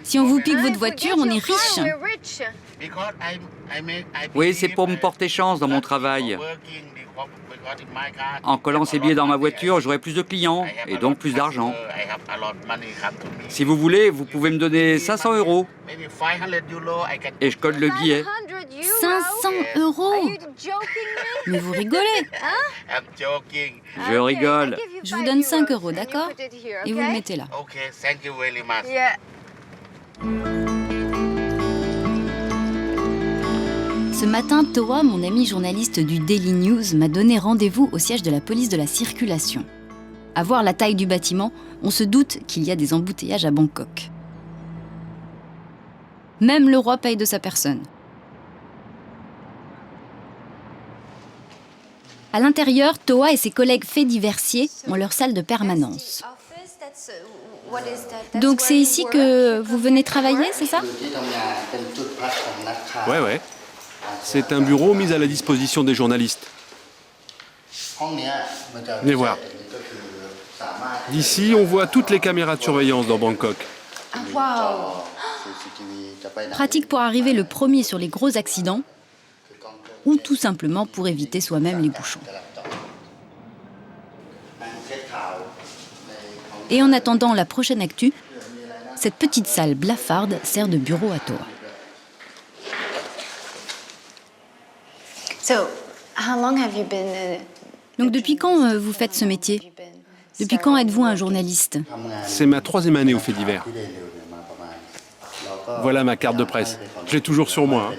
Si on vous pique votre voiture, on est riche. Oui, c'est pour me porter chance dans mon travail. En collant ces billets dans ma voiture, j'aurai plus de clients et donc plus d'argent. Si vous voulez, vous pouvez me donner 500 € et je colle le billet. 500 €? Mais vous rigolez? Je rigole. Je vous donne 5 €, d'accord? Et vous le mettez là. Ce matin, Toa, mon ami journaliste du Daily News, m'a donné rendez-vous au siège de la police de la circulation. À voir la taille du bâtiment, on se doute qu'il y a des embouteillages à Bangkok. Même le roi paye de sa personne. À l'intérieur, Toa et ses collègues faits diversiers ont leur salle de permanence. Donc c'est ici que vous venez travailler, c'est ça? Ouais. C'est un bureau mis à la disposition des journalistes. Venez voir. D'ici, on voit toutes les caméras de surveillance dans Bangkok. Pratique pour arriver le premier sur les gros accidents ou tout simplement pour éviter soi-même les bouchons. Et en attendant la prochaine actu, Cette petite salle blafarde sert de bureau à Toa. Donc depuis quand vous faites ce métier? Depuis quand êtes-vous un journaliste? C'est ma 3e année au fait divers. Voilà ma carte de presse. Je l'ai toujours sur moi.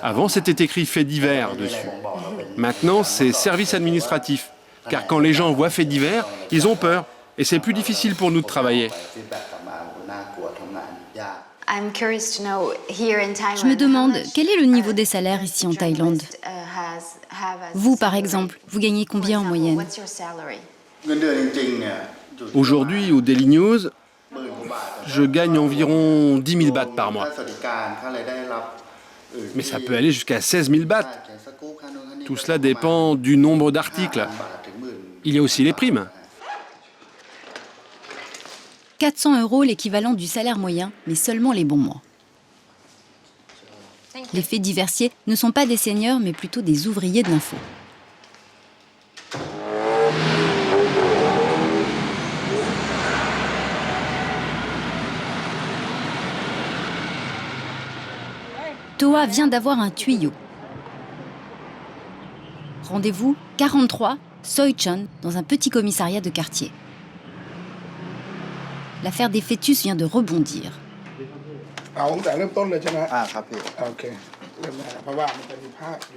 Avant, c'était écrit fait divers dessus. Maintenant, c'est service administratif. Car quand les gens voient fait divers, ils ont peur. Et c'est plus difficile pour nous de travailler. Je me demande, quel est le niveau des salaires ici en Thaïlande? Vous, par exemple, vous gagnez combien en moyenne? Aujourd'hui, au Daily News, je gagne environ 10 000 bahts par mois. Mais ça peut aller jusqu'à 16 000 bahts. Tout cela dépend du nombre d'articles. Il y a aussi les primes. 400 €, l'équivalent du salaire moyen, mais seulement les bons mois. Les faits diversiers ne sont pas des seigneurs, mais plutôt des ouvriers de l'info. Toa vient d'avoir un tuyau. Rendez-vous 43, Soichon, dans un petit commissariat de quartier. L'affaire des fœtus vient de rebondir.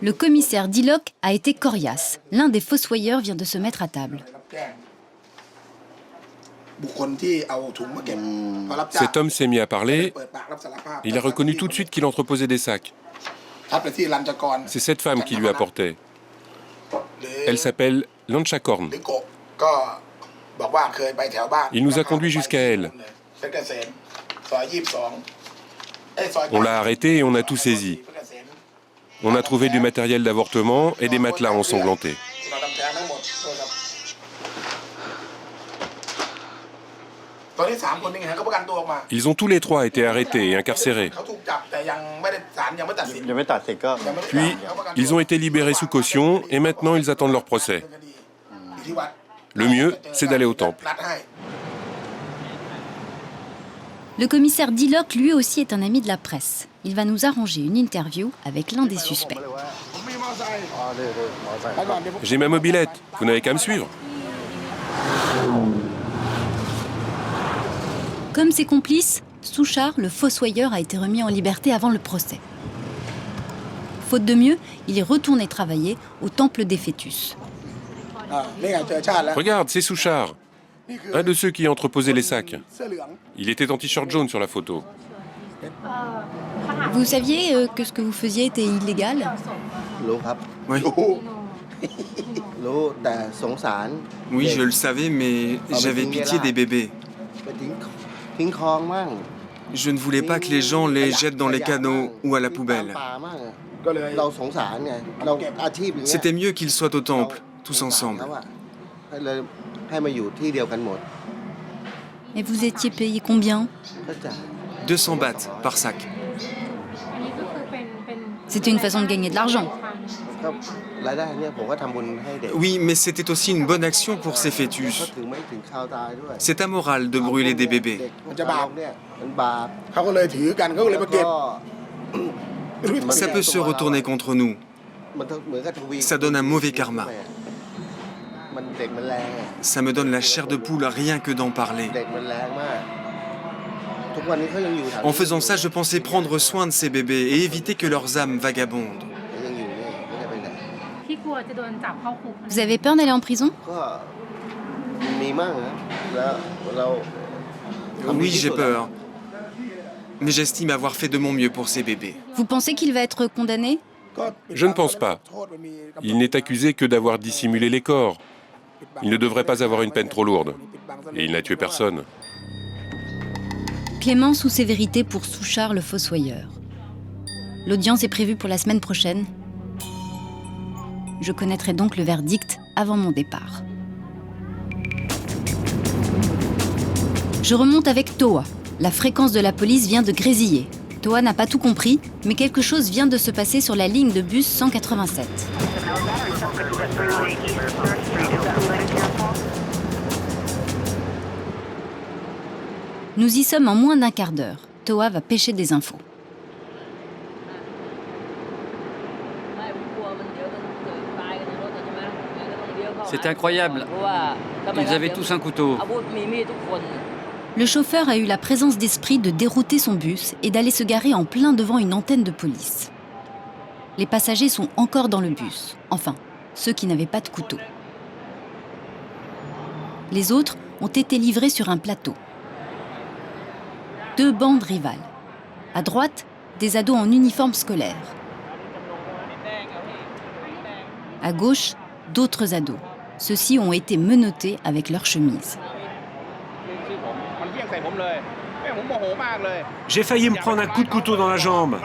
Le commissaire Dilok a été coriace. L'un des fossoyeurs vient de se mettre à table. Cet homme s'est mis à parler. Il a reconnu tout de suite qu'il entreposait des sacs. C'est cette femme qui lui apportait. Elle s'appelle Lanchakorn. Il nous a conduits jusqu'à elle. On l'a arrêté et on a tout saisi. On a trouvé du matériel d'avortement et des matelas ensanglantés. Ils ont tous les 3 été arrêtés et incarcérés. Puis, ils ont été libérés sous caution et maintenant ils attendent leur procès. Le mieux, c'est d'aller au temple. Le commissaire Dilok, lui aussi, est un ami de la presse. Il va nous arranger une interview avec l'un des suspects. J'ai ma mobilette, vous n'avez qu'à me suivre. Comme ses complices, Souchar, le fossoyeur, a été remis en liberté avant le procès. Faute de mieux, il est retourné travailler au temple des fœtus. Regarde, c'est Souchar, un de ceux qui entreposaient les sacs. Il était en t-shirt jaune sur la photo. Vous saviez que ce que vous faisiez était illégal? Oui. Oui, je le savais, mais j'avais pitié des bébés. Je ne voulais pas que les gens les jettent dans les canaux ou à la poubelle. C'était mieux qu'ils soient au temple, tous ensemble. Et vous étiez payé combien? 200 bahts par sac. C'était une façon de gagner de l'argent. Oui, mais c'était aussi une bonne action pour ces fœtus. C'est amoral de brûler des bébés. Ça peut se retourner contre nous. Ça donne un mauvais karma. Ça me donne la chair de poule rien que d'en parler. En faisant ça, je pensais prendre soin de ces bébés et éviter que leurs âmes vagabondent. Vous avez peur d'aller en prison? Oui, j'ai peur. Mais j'estime avoir fait de mon mieux pour ces bébés. Vous pensez qu'il va être condamné? Je ne pense pas. Il n'est accusé que d'avoir dissimulé les corps. Il ne devrait pas avoir une peine trop lourde. Et il n'a tué personne. Clémence ou sévérité pour Souchar, le fossoyeur. L'audience est prévue pour la semaine prochaine. Je connaîtrai donc le verdict avant mon départ. Je remonte avec Toa. La fréquence de la police vient de grésiller. Toa n'a pas tout compris, mais quelque chose vient de se passer sur la ligne de bus 187. Nous y sommes en moins d'un quart d'heure. Toa va pêcher des infos. C'est incroyable. Ils avaient tous un couteau. Le chauffeur a eu la présence d'esprit de dérouter son bus et d'aller se garer en plein devant une antenne de police. Les passagers sont encore dans le bus. Enfin, ceux qui n'avaient pas de couteau. Les autres ont été livrés sur un plateau. 2 bandes rivales. À droite, des ados en uniforme scolaire. À gauche, d'autres ados. Ceux-ci ont été menottés avec leurs chemises. J'ai failli me prendre un coup de couteau dans la jambe.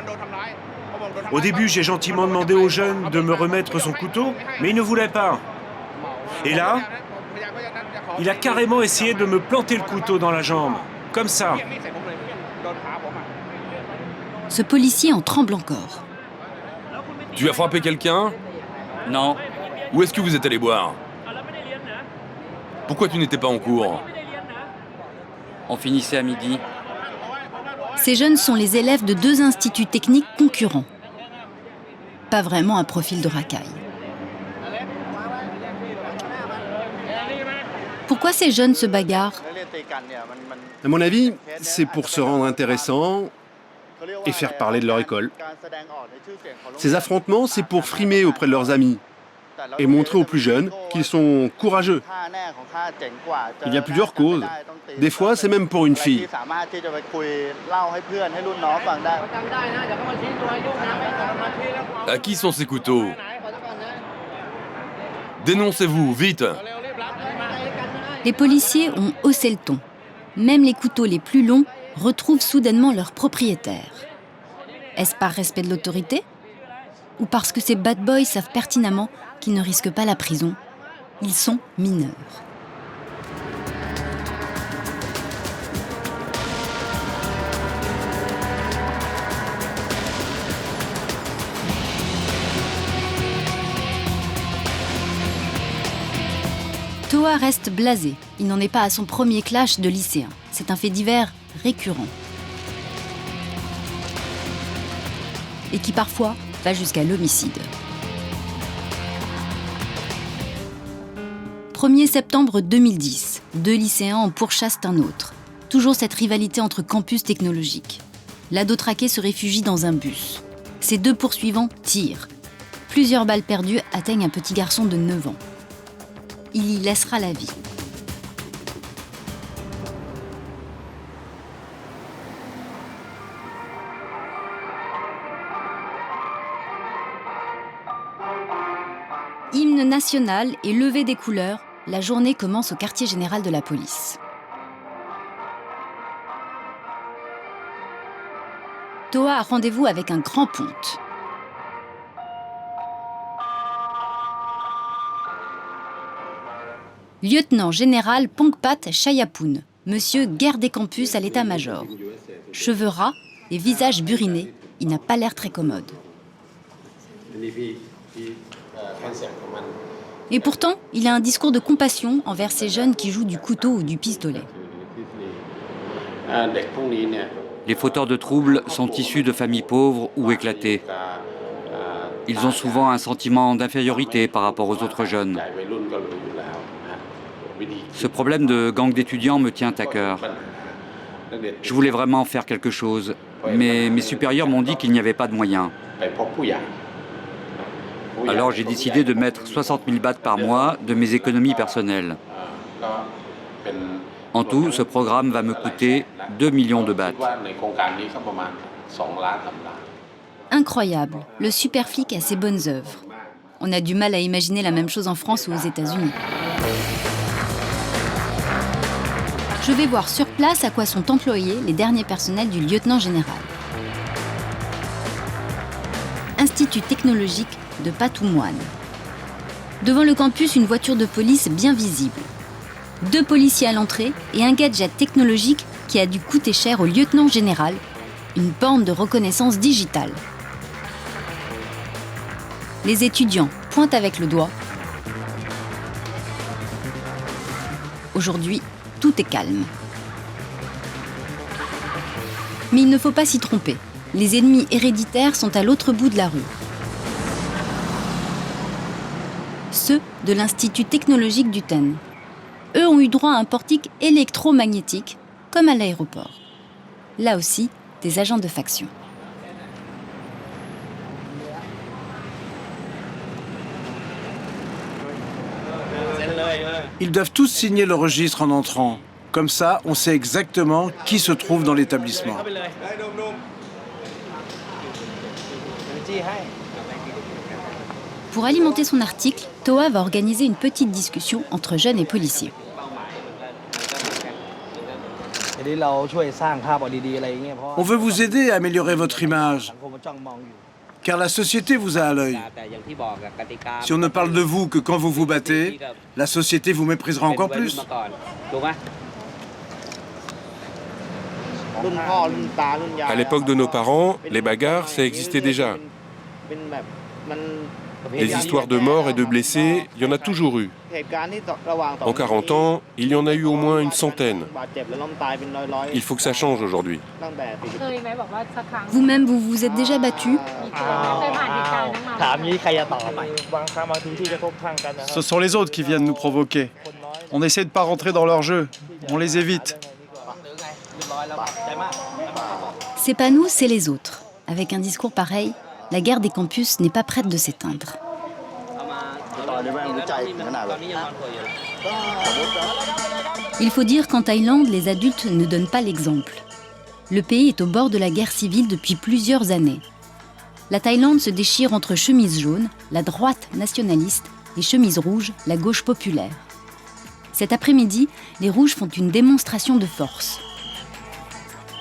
Au début, j'ai gentiment demandé au jeune de me remettre son couteau, mais il ne voulait pas. Et là, il a carrément essayé de me planter le couteau dans la jambe, comme ça. Ce policier en tremble encore. Tu as frappé quelqu'un? Non. Où est-ce que vous êtes allé boire? Pourquoi tu n'étais pas en cours? On finissait à midi. Ces jeunes sont les élèves de 2 instituts techniques concurrents. Pas vraiment un profil de racaille. Pourquoi ces jeunes se bagarrent? À mon avis, c'est pour se rendre intéressant et faire parler de leur école. Ces affrontements, c'est pour frimer auprès de leurs amis et montrer aux plus jeunes qu'ils sont courageux. Il y a plusieurs causes. Des fois, c'est même pour une fille. À qui sont ces couteaux? Dénoncez-vous, vite! Les policiers ont haussé le ton. Même les couteaux les plus longs retrouvent soudainement leur propriétaire. Est-ce par respect de l'autorité? Ou parce que ces bad boys savent pertinemment qu'ils ne risquent pas la prison? Ils sont mineurs. Toa reste blasé. Il n'en est pas à son premier clash de lycéen. C'est un fait divers récurrent. Et qui parfois va jusqu'à l'homicide. 1er septembre 2010, 2 lycéens en pourchassent un autre. Toujours cette rivalité entre campus technologiques. L'ado traqué se réfugie dans un bus. Ces 2 poursuivants tirent. Plusieurs balles perdues atteignent un petit garçon de 9 ans. Il y laissera la vie. Hymne national et levée des couleurs, la journée commence au quartier général de la police. Toa a rendez-vous avec un grand ponte. Lieutenant général Pongpat Chayapun, monsieur guerre des campus à l'état-major. Cheveux ras et visage buriné, il n'a pas l'air très commode. Et pourtant, il a un discours de compassion envers ces jeunes qui jouent du couteau ou du pistolet. Les fauteurs de troubles sont issus de familles pauvres ou éclatées. Ils ont souvent un sentiment d'infériorité par rapport aux autres jeunes. Ce problème de gang d'étudiants me tient à cœur. Je voulais vraiment faire quelque chose, mais mes supérieurs m'ont dit qu'il n'y avait pas de moyens. Alors j'ai décidé de mettre 60 000 bahts par mois de mes économies personnelles. En tout, ce programme va me coûter 2 millions de bahts. Incroyable, le super flic a ses bonnes œuvres. On a du mal à imaginer la même chose en France ou aux États-Unis. Je vais voir sur place à quoi sont employés les derniers personnels du lieutenant général. Institut technologique de Pathumwan. Devant le campus, une voiture de police bien visible. 2 policiers à l'entrée et un gadget technologique qui a dû coûter cher au lieutenant général, une bande de reconnaissance digitale. Les étudiants pointent avec le doigt. Aujourd'hui, tout est calme. Mais il ne faut pas s'y tromper. Les ennemis héréditaires sont à l'autre bout de la rue. Ceux de l'Institut technologique d'Uten. Eux ont eu droit à un portique électromagnétique, comme à l'aéroport. Là aussi, des agents de faction. Ils doivent tous signer le registre en entrant. Comme ça, on sait exactement qui se trouve dans l'établissement. Pour alimenter son article, Toa va organiser une petite discussion entre jeunes et policiers. On veut vous aider à améliorer votre image, car la société vous a à l'œil. Si on ne parle de vous que quand vous vous battez, la société vous méprisera encore plus. À l'époque de nos parents, les bagarres, ça existait déjà. Des histoires de morts et de blessés, il y en a toujours eu. En 40 ans, il y en a eu au moins une centaine. Il faut que ça change aujourd'hui. Vous-même, vous vous êtes déjà battu? Ce sont les autres qui viennent nous provoquer. On essaie de ne pas rentrer dans leur jeu. On les évite. C'est pas nous, c'est les autres. Avec un discours pareil, la guerre des campus n'est pas prête de s'éteindre. Il faut dire qu'en Thaïlande, les adultes ne donnent pas l'exemple. Le pays est au bord de la guerre civile depuis plusieurs années. La Thaïlande se déchire entre chemises jaunes, la droite nationaliste, et chemises rouges, la gauche populaire. Cet après-midi, les rouges font une démonstration de force.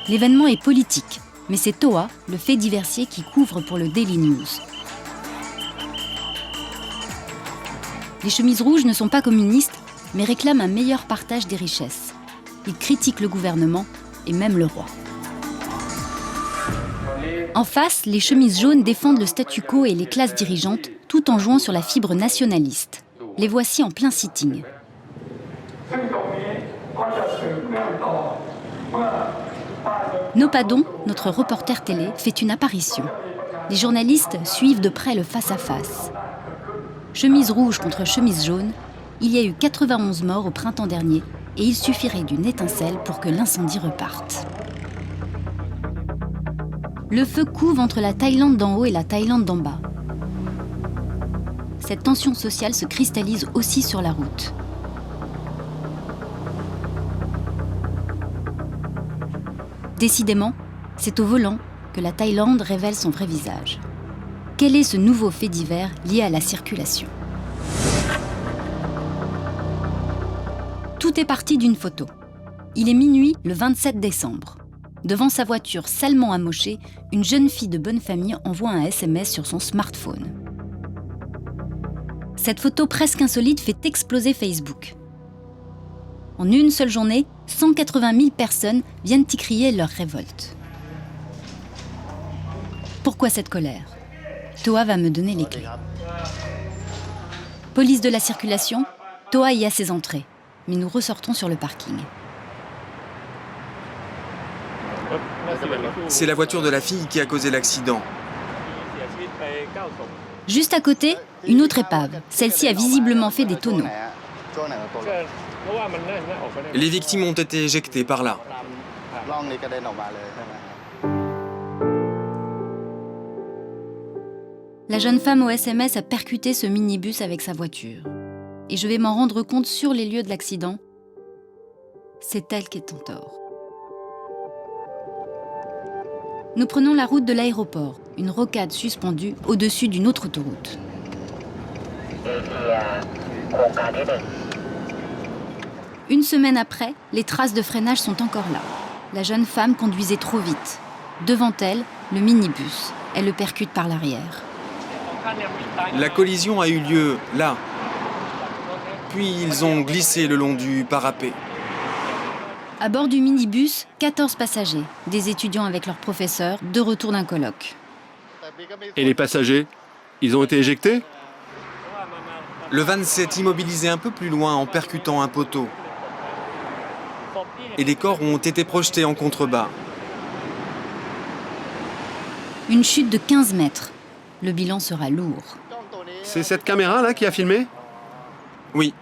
L'événement est politique, mais c'est Toa, le fait diversier, qui couvre pour le Daily News. Les chemises rouges ne sont pas communistes, mais réclament un meilleur partage des richesses. Ils critiquent le gouvernement et même le roi. En face, les chemises jaunes défendent le statu quo et les classes dirigeantes, tout en jouant sur la fibre nationaliste. Les voici en plein sitting. Nopadon, notre reporter télé, fait une apparition. Les journalistes suivent de près le face-à-face. Chemise rouge contre chemise jaune, il y a eu 91 morts au printemps dernier et il suffirait d'une étincelle pour que l'incendie reparte. Le feu couve entre la Thaïlande d'en haut et la Thaïlande d'en bas. Cette tension sociale se cristallise aussi sur la route. Décidément, c'est au volant que la Thaïlande révèle son vrai visage. Quel est ce nouveau fait divers lié à la circulation? Tout est parti d'une photo. Il est minuit le 27 décembre. Devant sa voiture salement amochée, une jeune fille de bonne famille envoie un SMS sur son smartphone. Cette photo presque insolite fait exploser Facebook. En une seule journée, 180 000 personnes viennent y crier leur révolte. Pourquoi cette colère? Toa va me donner les clés. Police de la circulation, Toa y a ses entrées, mais nous ressortons sur le parking. C'est la voiture de la fille qui a causé l'accident. Juste à côté, une autre épave. Celle-ci a visiblement fait des tonneaux. Les victimes ont été éjectées par là. La jeune femme au SMS a percuté ce minibus avec sa voiture. Et je vais m'en rendre compte sur les lieux de l'accident. C'est elle qui est en tort. Nous prenons la route de l'aéroport, une rocade suspendue au-dessus d'une autre autoroute. Une semaine après, les traces de freinage sont encore là. La jeune femme conduisait trop vite. Devant elle, le minibus. Elle le percute par l'arrière. La collision a eu lieu là. Puis ils ont glissé le long du parapet. À bord du minibus, 14 passagers, des étudiants avec leurs professeurs, de retour d'un colloque. Et les passagers, ils ont été éjectés? Le van s'est immobilisé un peu plus loin en percutant un poteau. Et les corps ont été projetés en contrebas. Une chute de 15 mètres. Le bilan sera lourd. C'est cette caméra-là qui a filmé? Oui.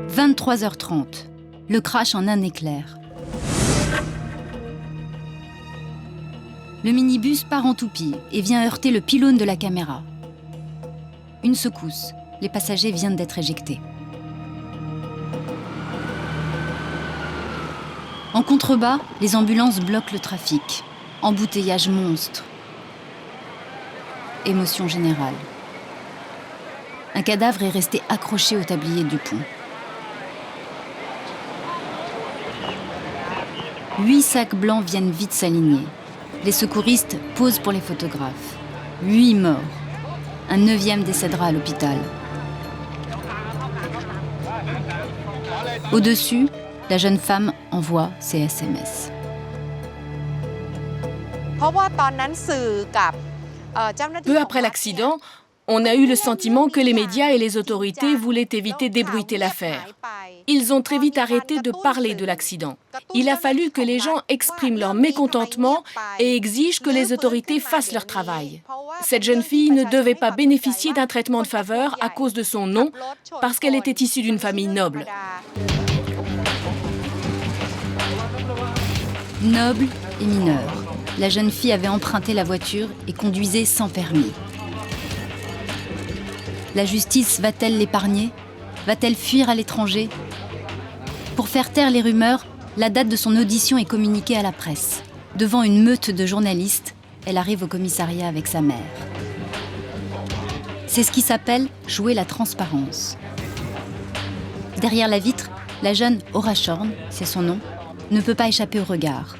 23h30. Le crash en un éclair. Le minibus part en toupie et vient heurter le pylône de la caméra. Une secousse. Les passagers viennent d'être éjectés. En contrebas, les ambulances bloquent le trafic. Embouteillage monstre. Émotion générale. Un cadavre est resté accroché au tablier du pont. 8 sacs blancs viennent vite s'aligner. Les secouristes posent pour les photographes. 8 morts. Un 9e décédera à l'hôpital. Au-dessus, la jeune femme envoie ses SMS. Peu après l'accident, on a eu le sentiment que les médias et les autorités voulaient éviter d'ébruiter l'affaire. Ils ont très vite arrêté de parler de l'accident. Il a fallu que les gens expriment leur mécontentement et exigent que les autorités fassent leur travail. Cette jeune fille ne devait pas bénéficier d'un traitement de faveur à cause de son nom, parce qu'elle était issue d'une famille noble. Noble et mineur. La jeune fille avait emprunté la voiture et conduisait sans permis. La justice va-t-elle l'épargner? Va-t-elle fuir à l'étranger? Pour faire taire les rumeurs, la date de son audition est communiquée à la presse. Devant une meute de journalistes, elle arrive au commissariat avec sa mère. C'est ce qui s'appelle jouer la transparence. Derrière la vitre, la jeune Aura Shorn, c'est son nom, ne peut pas échapper au regard.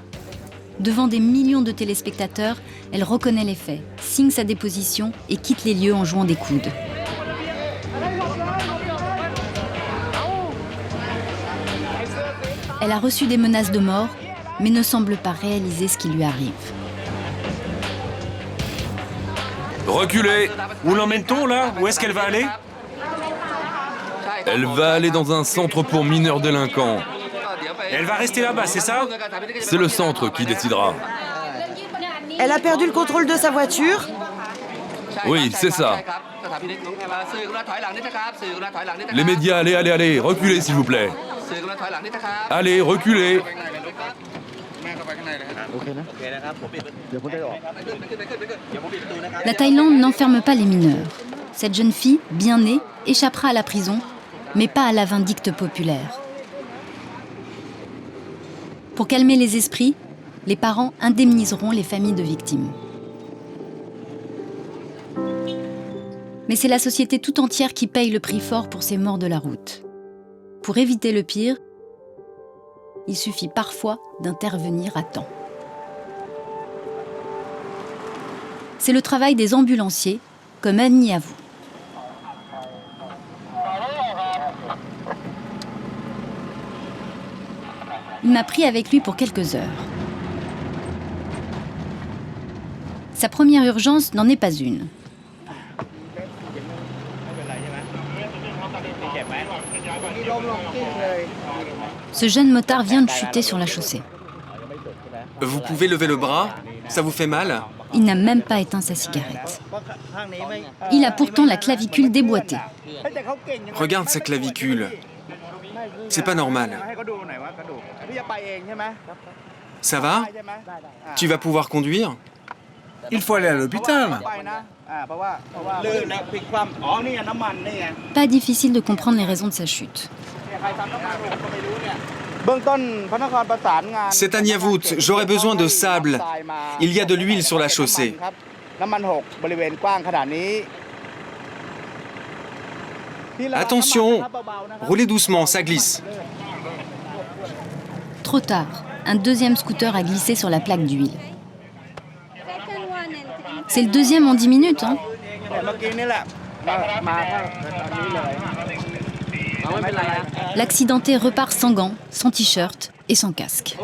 Devant des millions de téléspectateurs, elle reconnaît les faits, signe sa déposition et quitte les lieux en jouant des coudes. Elle a reçu des menaces de mort, mais ne semble pas réaliser ce qui lui arrive. Reculez! Où l'emmène-t-on là? Où est-ce qu'elle va aller? Elle va aller dans un centre pour mineurs délinquants. Elle va rester là-bas, c'est ça? C'est le centre qui décidera. Elle a perdu le contrôle de sa voiture? Oui, c'est ça. Les médias, allez, reculez s'il vous plaît. Allez, reculez. La Thaïlande n'enferme pas les mineurs. Cette jeune fille, bien née, échappera à la prison, mais pas à la vindicte populaire. Pour calmer les esprits, les parents indemniseront les familles de victimes. Mais c'est la société tout entière qui paye le prix fort pour ces morts de la route. Pour éviter le pire, il suffit parfois d'intervenir à temps. C'est le travail des ambulanciers, comme Annie Avou. Il m'a pris avec lui pour quelques heures. Sa première urgence n'en est pas une. Ce jeune motard vient de chuter sur la chaussée. Vous pouvez lever le bras? Ça vous fait mal? Il n'a même pas éteint sa cigarette. Il a pourtant la clavicule déboîtée. Regarde sa clavicule. C'est pas normal. Ça va? Tu vas pouvoir conduire? Il faut aller à l'hôpital. Pas difficile de comprendre les raisons de sa chute. C'est à Niavout, j'aurais besoin de sable. Il y a de l'huile sur la chaussée. Attention, roulez doucement, ça glisse. Trop tard, un deuxième scooter a glissé sur la plaque d'huile. C'est le deuxième en 10 minutes, hein? L'accidenté repart sans gants, sans t-shirt et sans casque.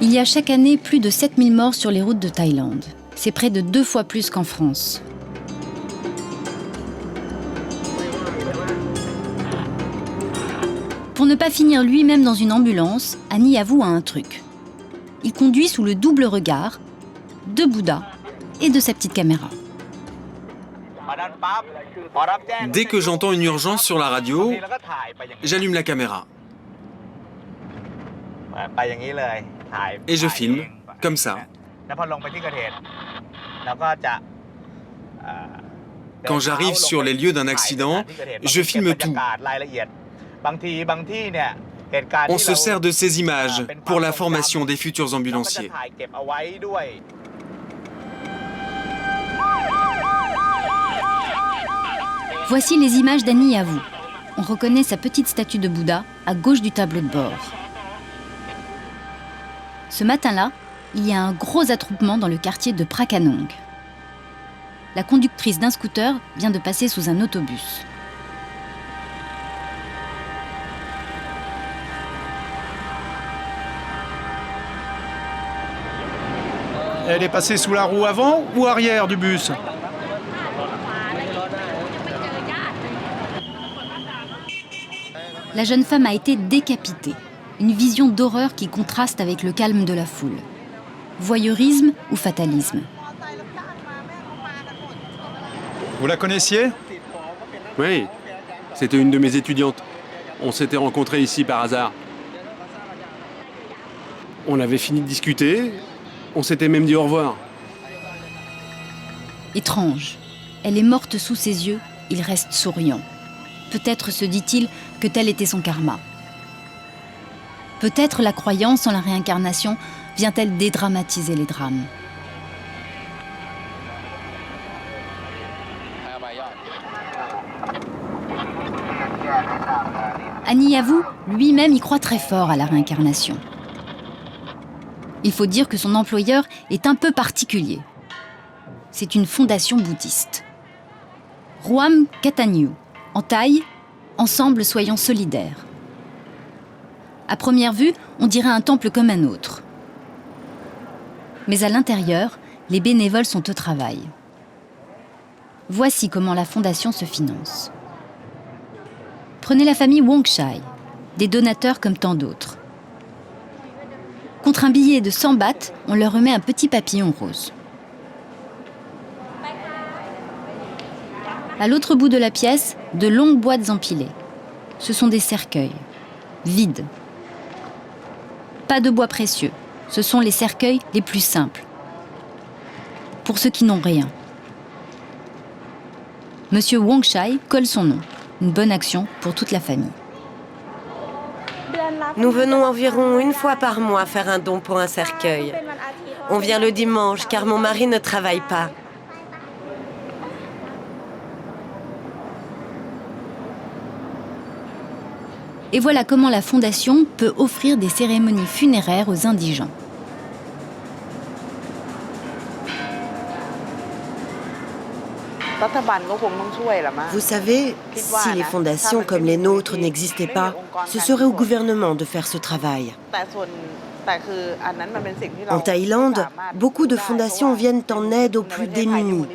Il y a chaque année plus de 7000 morts sur les routes de Thaïlande. C'est près de 2 fois plus qu'en France. Pour ne pas finir lui-même dans une ambulance, Ani avoue un truc. Il conduit sous le double regard de Bouddha et de sa petite caméra. Dès que j'entends une urgence sur la radio, j'allume la caméra. Et je filme, comme ça. Quand j'arrive sur les lieux d'un accident, je filme tout. On se sert de ces images pour la formation des futurs ambulanciers. Voici les images d'Ani Avou. On reconnaît sa petite statue de Bouddha à gauche du tableau de bord. Ce matin-là, il y a un gros attroupement dans le quartier de Prakanong. La conductrice d'un scooter vient de passer sous un autobus. Elle est passée sous la roue avant ou arrière du bus? La jeune femme a été décapitée. Une vision d'horreur qui contraste avec le calme de la foule. Voyeurisme ou fatalisme? Vous la connaissiez? Oui, c'était une de mes étudiantes. On s'était rencontrés ici par hasard. On avait fini de discuter, on s'était même dit au revoir. Étrange. Elle est morte sous ses yeux, il reste souriant. Peut-être se dit-il que tel était son karma. Peut-être la croyance en la réincarnation vient-elle dédramatiser les drames. Ani Avou, lui-même, y croit très fort à la réincarnation. Il faut dire que son employeur est un peu particulier. C'est une fondation bouddhiste. Ruam Katanyu, en thaï, ensemble soyons solidaires. À première vue, on dirait un temple comme un autre. Mais à l'intérieur, les bénévoles sont au travail. Voici comment la fondation se finance. Prenez la famille Wongchai, des donateurs comme tant d'autres. Contre un billet de 100 bahts, on leur remet un petit papillon rose. À l'autre bout de la pièce, de longues boîtes empilées. Ce sont des cercueils, vides. Pas de bois précieux, ce sont les cercueils les plus simples. Pour ceux qui n'ont rien. Monsieur Wongchai colle son nom. Une bonne action pour toute la famille. Nous venons environ une fois par mois faire un don pour un cercueil. On vient le dimanche car mon mari ne travaille pas. Et voilà comment la fondation peut offrir des cérémonies funéraires aux indigents. Vous savez, si les fondations comme les nôtres n'existaient pas, ce serait au gouvernement de faire ce travail. En Thaïlande, beaucoup de fondations viennent en aide aux plus démunis.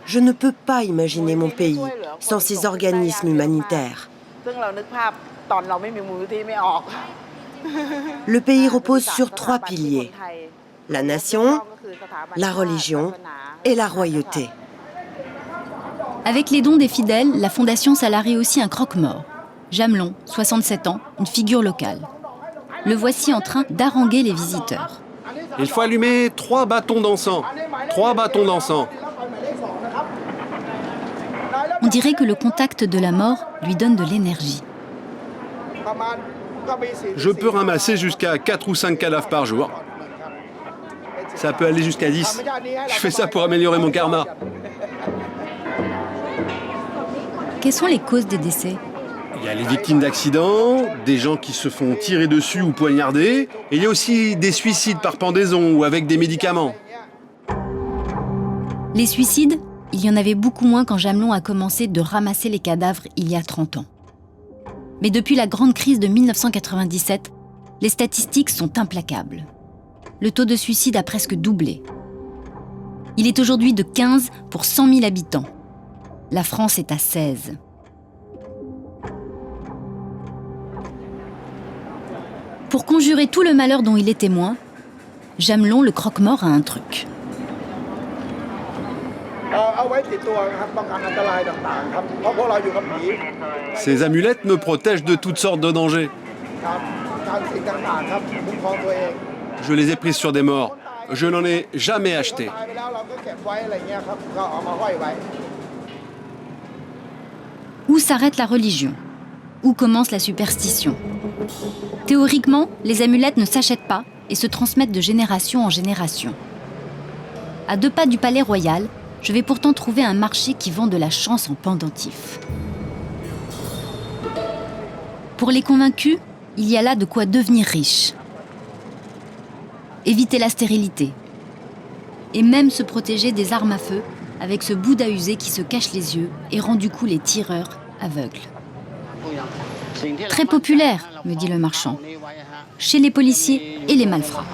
Je ne peux pas imaginer mon pays sans ces organismes humanitaires. Le pays repose sur 3 piliers: la nation, la religion et la royauté. Avec les dons des fidèles, la fondation salarie aussi un croque-mort. Jamelon, 67 ans, une figure locale. Le voici en train d'haranguer les visiteurs. Il faut allumer 3 bâtons d'encens. 3 bâtons d'encens. On dirait que le contact de la mort lui donne de l'énergie. Je peux ramasser jusqu'à 4 ou 5 cadavres par jour. Ça peut aller jusqu'à 10. Je fais ça pour améliorer mon karma. Quelles sont les causes des décès? Il y a les victimes d'accidents, des gens qui se font tirer dessus ou poignarder, et il y a aussi des suicides par pendaison ou avec des médicaments. Les suicides, il y en avait beaucoup moins quand Jamelon a commencé de ramasser les cadavres il y a 30 ans. Mais depuis la grande crise de 1997, les statistiques sont implacables. Le taux de suicide a presque doublé. Il est aujourd'hui de 15 pour 100 000 habitants. La France est à 16. Pour conjurer tout le malheur dont il est témoin, Jamelon, le croque-mort, a un truc. Ces amulettes me protègent de toutes sortes de dangers. Je les ai prises sur des morts. Je n'en ai jamais acheté. Où s'arrête la religion? Où commence la superstition? Théoriquement, les amulettes ne s'achètent pas et se transmettent de génération en génération. À 2 pas du palais royal, je vais pourtant trouver un marché qui vend de la chance en pendentifs. Pour les convaincus, il y a là de quoi devenir riche. Éviter la stérilité. Et même se protéger des armes à feu avec ce Bouddha usé qui se cache les yeux et rend du coup les tireurs aveugles. Très populaire, me dit le marchand, chez les policiers et les malfrats.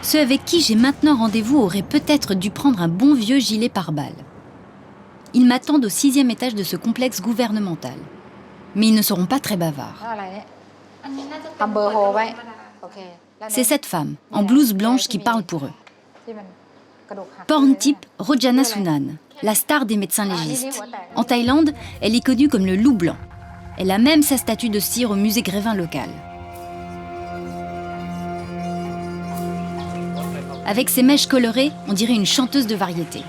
Ceux avec qui j'ai maintenant rendez-vous auraient peut-être dû prendre un bon vieux gilet pare-balles. Ils m'attendent au 6e étage de ce complexe gouvernemental. Mais ils ne seront pas très bavards. C'est cette femme, en blouse blanche, qui parle pour eux. Porntip Rojanasunnan, la star des médecins légistes. En Thaïlande, elle est connue comme le loup blanc. Elle a même sa statue de cire au musée Grévin local. Avec ses mèches colorées, on dirait une chanteuse de variété.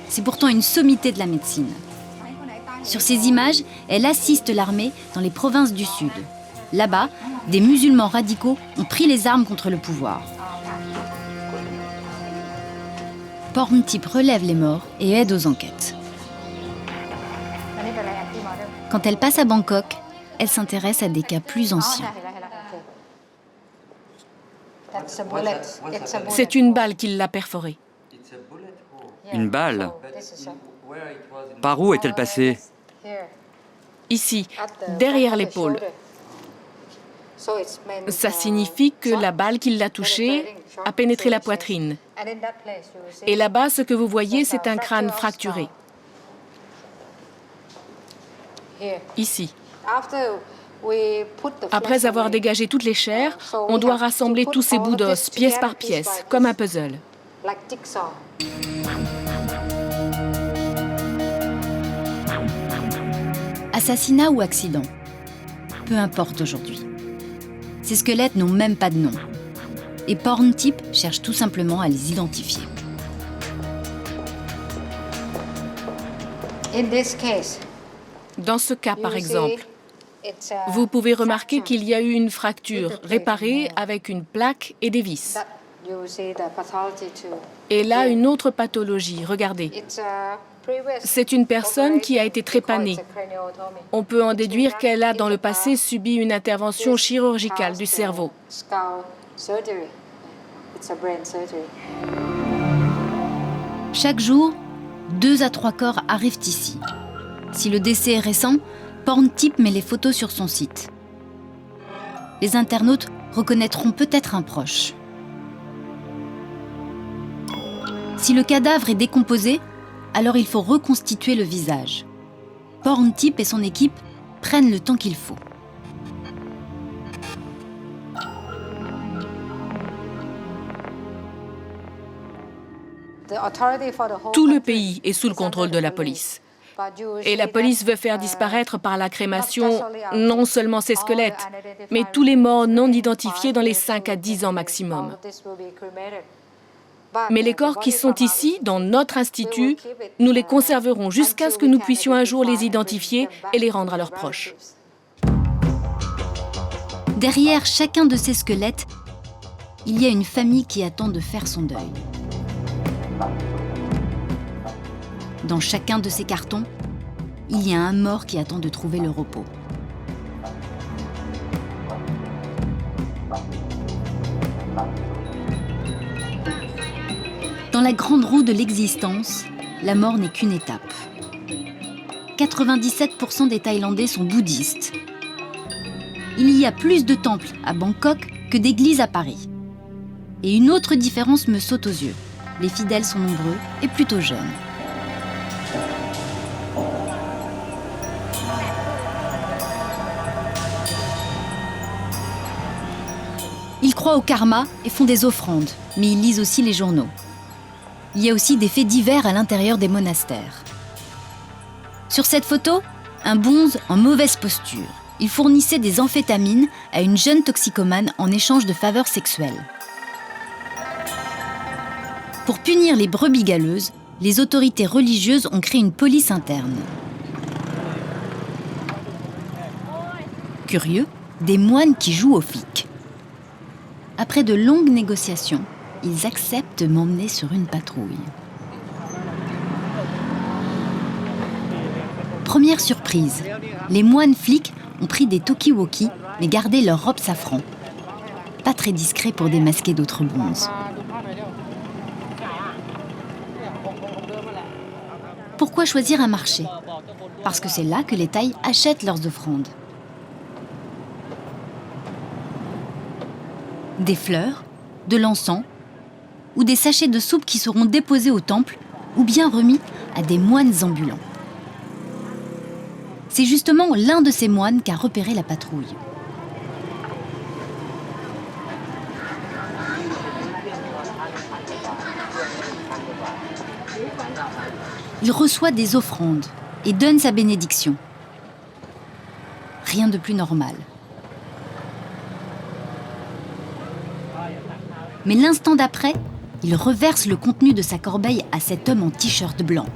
C'est pourtant une sommité de la médecine. Sur ces images, elle assiste l'armée dans les provinces du Sud. Là-bas, des musulmans radicaux ont pris les armes contre le pouvoir. Porntip relève les morts et aide aux enquêtes. Quand elle passe à Bangkok, elle s'intéresse à des cas plus anciens. C'est une balle qui l'a perforée. Une balle? Par où est-elle passée? Ici, derrière l'épaule. Ça signifie que la balle qui l'a touchée a pénétré la poitrine. Et là-bas, ce que vous voyez, c'est un crâne fracturé. Ici. Après avoir dégagé toutes les chairs, on doit rassembler tous ces bouts d'os, pièce par pièce, comme un puzzle. Assassinat ou accident? Peu importe aujourd'hui. Ces squelettes n'ont même pas de nom. Et Porntip cherche tout simplement à les identifier. Dans ce cas, par exemple, vous pouvez remarquer qu'il y a eu une fracture réparée avec une plaque et des vis. Et là, une autre pathologie, regardez. C'est une personne qui a été trépanée. On peut en déduire qu'elle a dans le passé subi une intervention chirurgicale du cerveau. Chaque jour, 2 à 3 corps arrivent ici. Si le décès est récent, Porntip met les photos sur son site. Les internautes reconnaîtront peut-être un proche. Si le cadavre est décomposé, alors il faut reconstituer le visage. Porntip et son équipe prennent le temps qu'il faut. Tout le pays est sous le contrôle de la police. Et la police veut faire disparaître par la crémation non seulement ces squelettes, mais tous les morts non identifiés dans les 5 à 10 ans maximum. Mais les corps qui sont ici, dans notre institut, nous les conserverons jusqu'à ce que nous puissions un jour les identifier et les rendre à leurs proches. Derrière chacun de ces squelettes, il y a une famille qui attend de faire son deuil. Dans chacun de ces cartons, il y a un mort qui attend de trouver le repos. Dans la grande roue de l'existence, la mort n'est qu'une étape. 97% des Thaïlandais sont bouddhistes. il y a plus de temples à Bangkok que d'églises à Paris. Et une autre différence me saute aux yeux. Les fidèles sont nombreux et plutôt jeunes. Ils croient au karma et font des offrandes, mais ils lisent aussi les journaux. Il y a aussi des faits divers à l'intérieur des monastères. Sur cette photo, un bonze en mauvaise posture. Il fournissait des amphétamines à une jeune toxicomane en échange de faveurs sexuelles. Pour punir les brebis galeuses, les autorités religieuses ont créé une police interne. Curieux, des moines qui jouent aux flics. Après de longues négociations, ils acceptent de m'emmener sur une patrouille. Première surprise, les moines flics ont pris des talkie-walkie mais gardé leur robe safran. Pas très discret pour démasquer d'autres bonzes. Pourquoi choisir un marché? Parce que c'est là que les Thaïs achètent leurs offrandes. Des fleurs, de l'encens ou des sachets de soupe qui seront déposés au temple ou bien remis à des moines ambulants. C'est justement l'un de ces moines qu'a repéré la patrouille. Il reçoit des offrandes et donne sa bénédiction. Rien de plus normal. Mais l'instant d'après, il reverse le contenu de sa corbeille à cet homme en t-shirt blanc.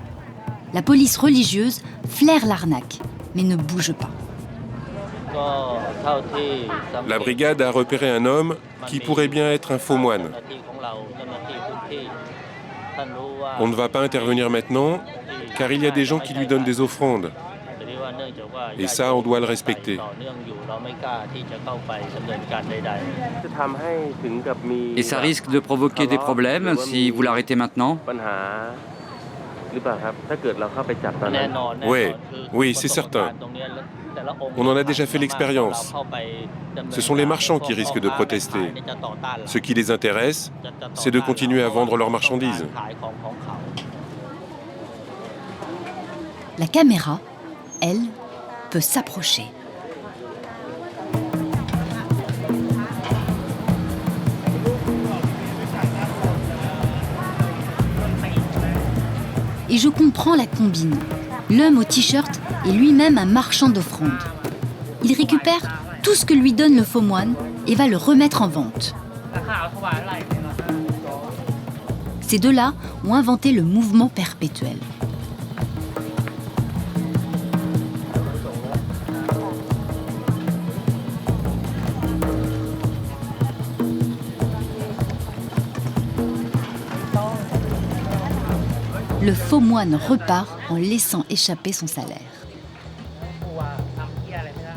La police religieuse flaire l'arnaque, mais ne bouge pas. La brigade a repéré un homme qui pourrait bien être un faux moine. On ne va pas intervenir maintenant, car il y a des gens qui lui donnent des offrandes. Et ça, on doit le respecter. Et ça risque de provoquer des problèmes si vous l'arrêtez maintenant? Oui, c'est certain. On en a déjà fait l'expérience. Ce sont les marchands qui risquent de protester. Ce qui les intéresse, c'est de continuer à vendre leurs marchandises. La caméra, elle, peut s'approcher. Et je comprends la combine. L'homme au t-shirt est lui-même un marchand d'offrandes. Il récupère tout ce que lui donne le faux moine et va le remettre en vente. Ces deux-là ont inventé le mouvement perpétuel. Le faux moine repart en laissant échapper son salaire.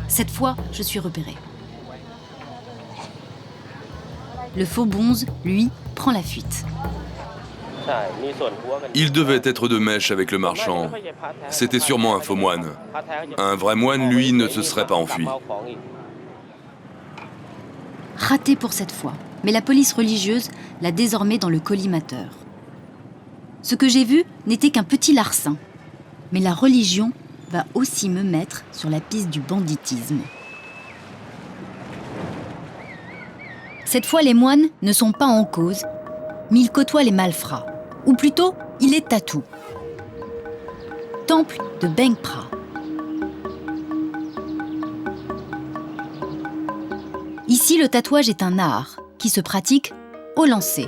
Cette fois, je suis repérée. Le faux bonze, lui, prend la fuite. Il devait être de mèche avec le marchand. C'était sûrement un faux moine. Un vrai moine, lui, ne se serait pas enfui. Raté pour cette fois, mais la police religieuse l'a désormais dans le collimateur. Ce que j'ai vu n'était qu'un petit larcin. Mais la religion va aussi me mettre sur la piste du banditisme. Cette fois, les moines ne sont pas en cause, mais ils côtoient les malfrats. Ou plutôt, il est tatou. Temple de Bengpra. Ici, le tatouage est un art qui se pratique au lancer.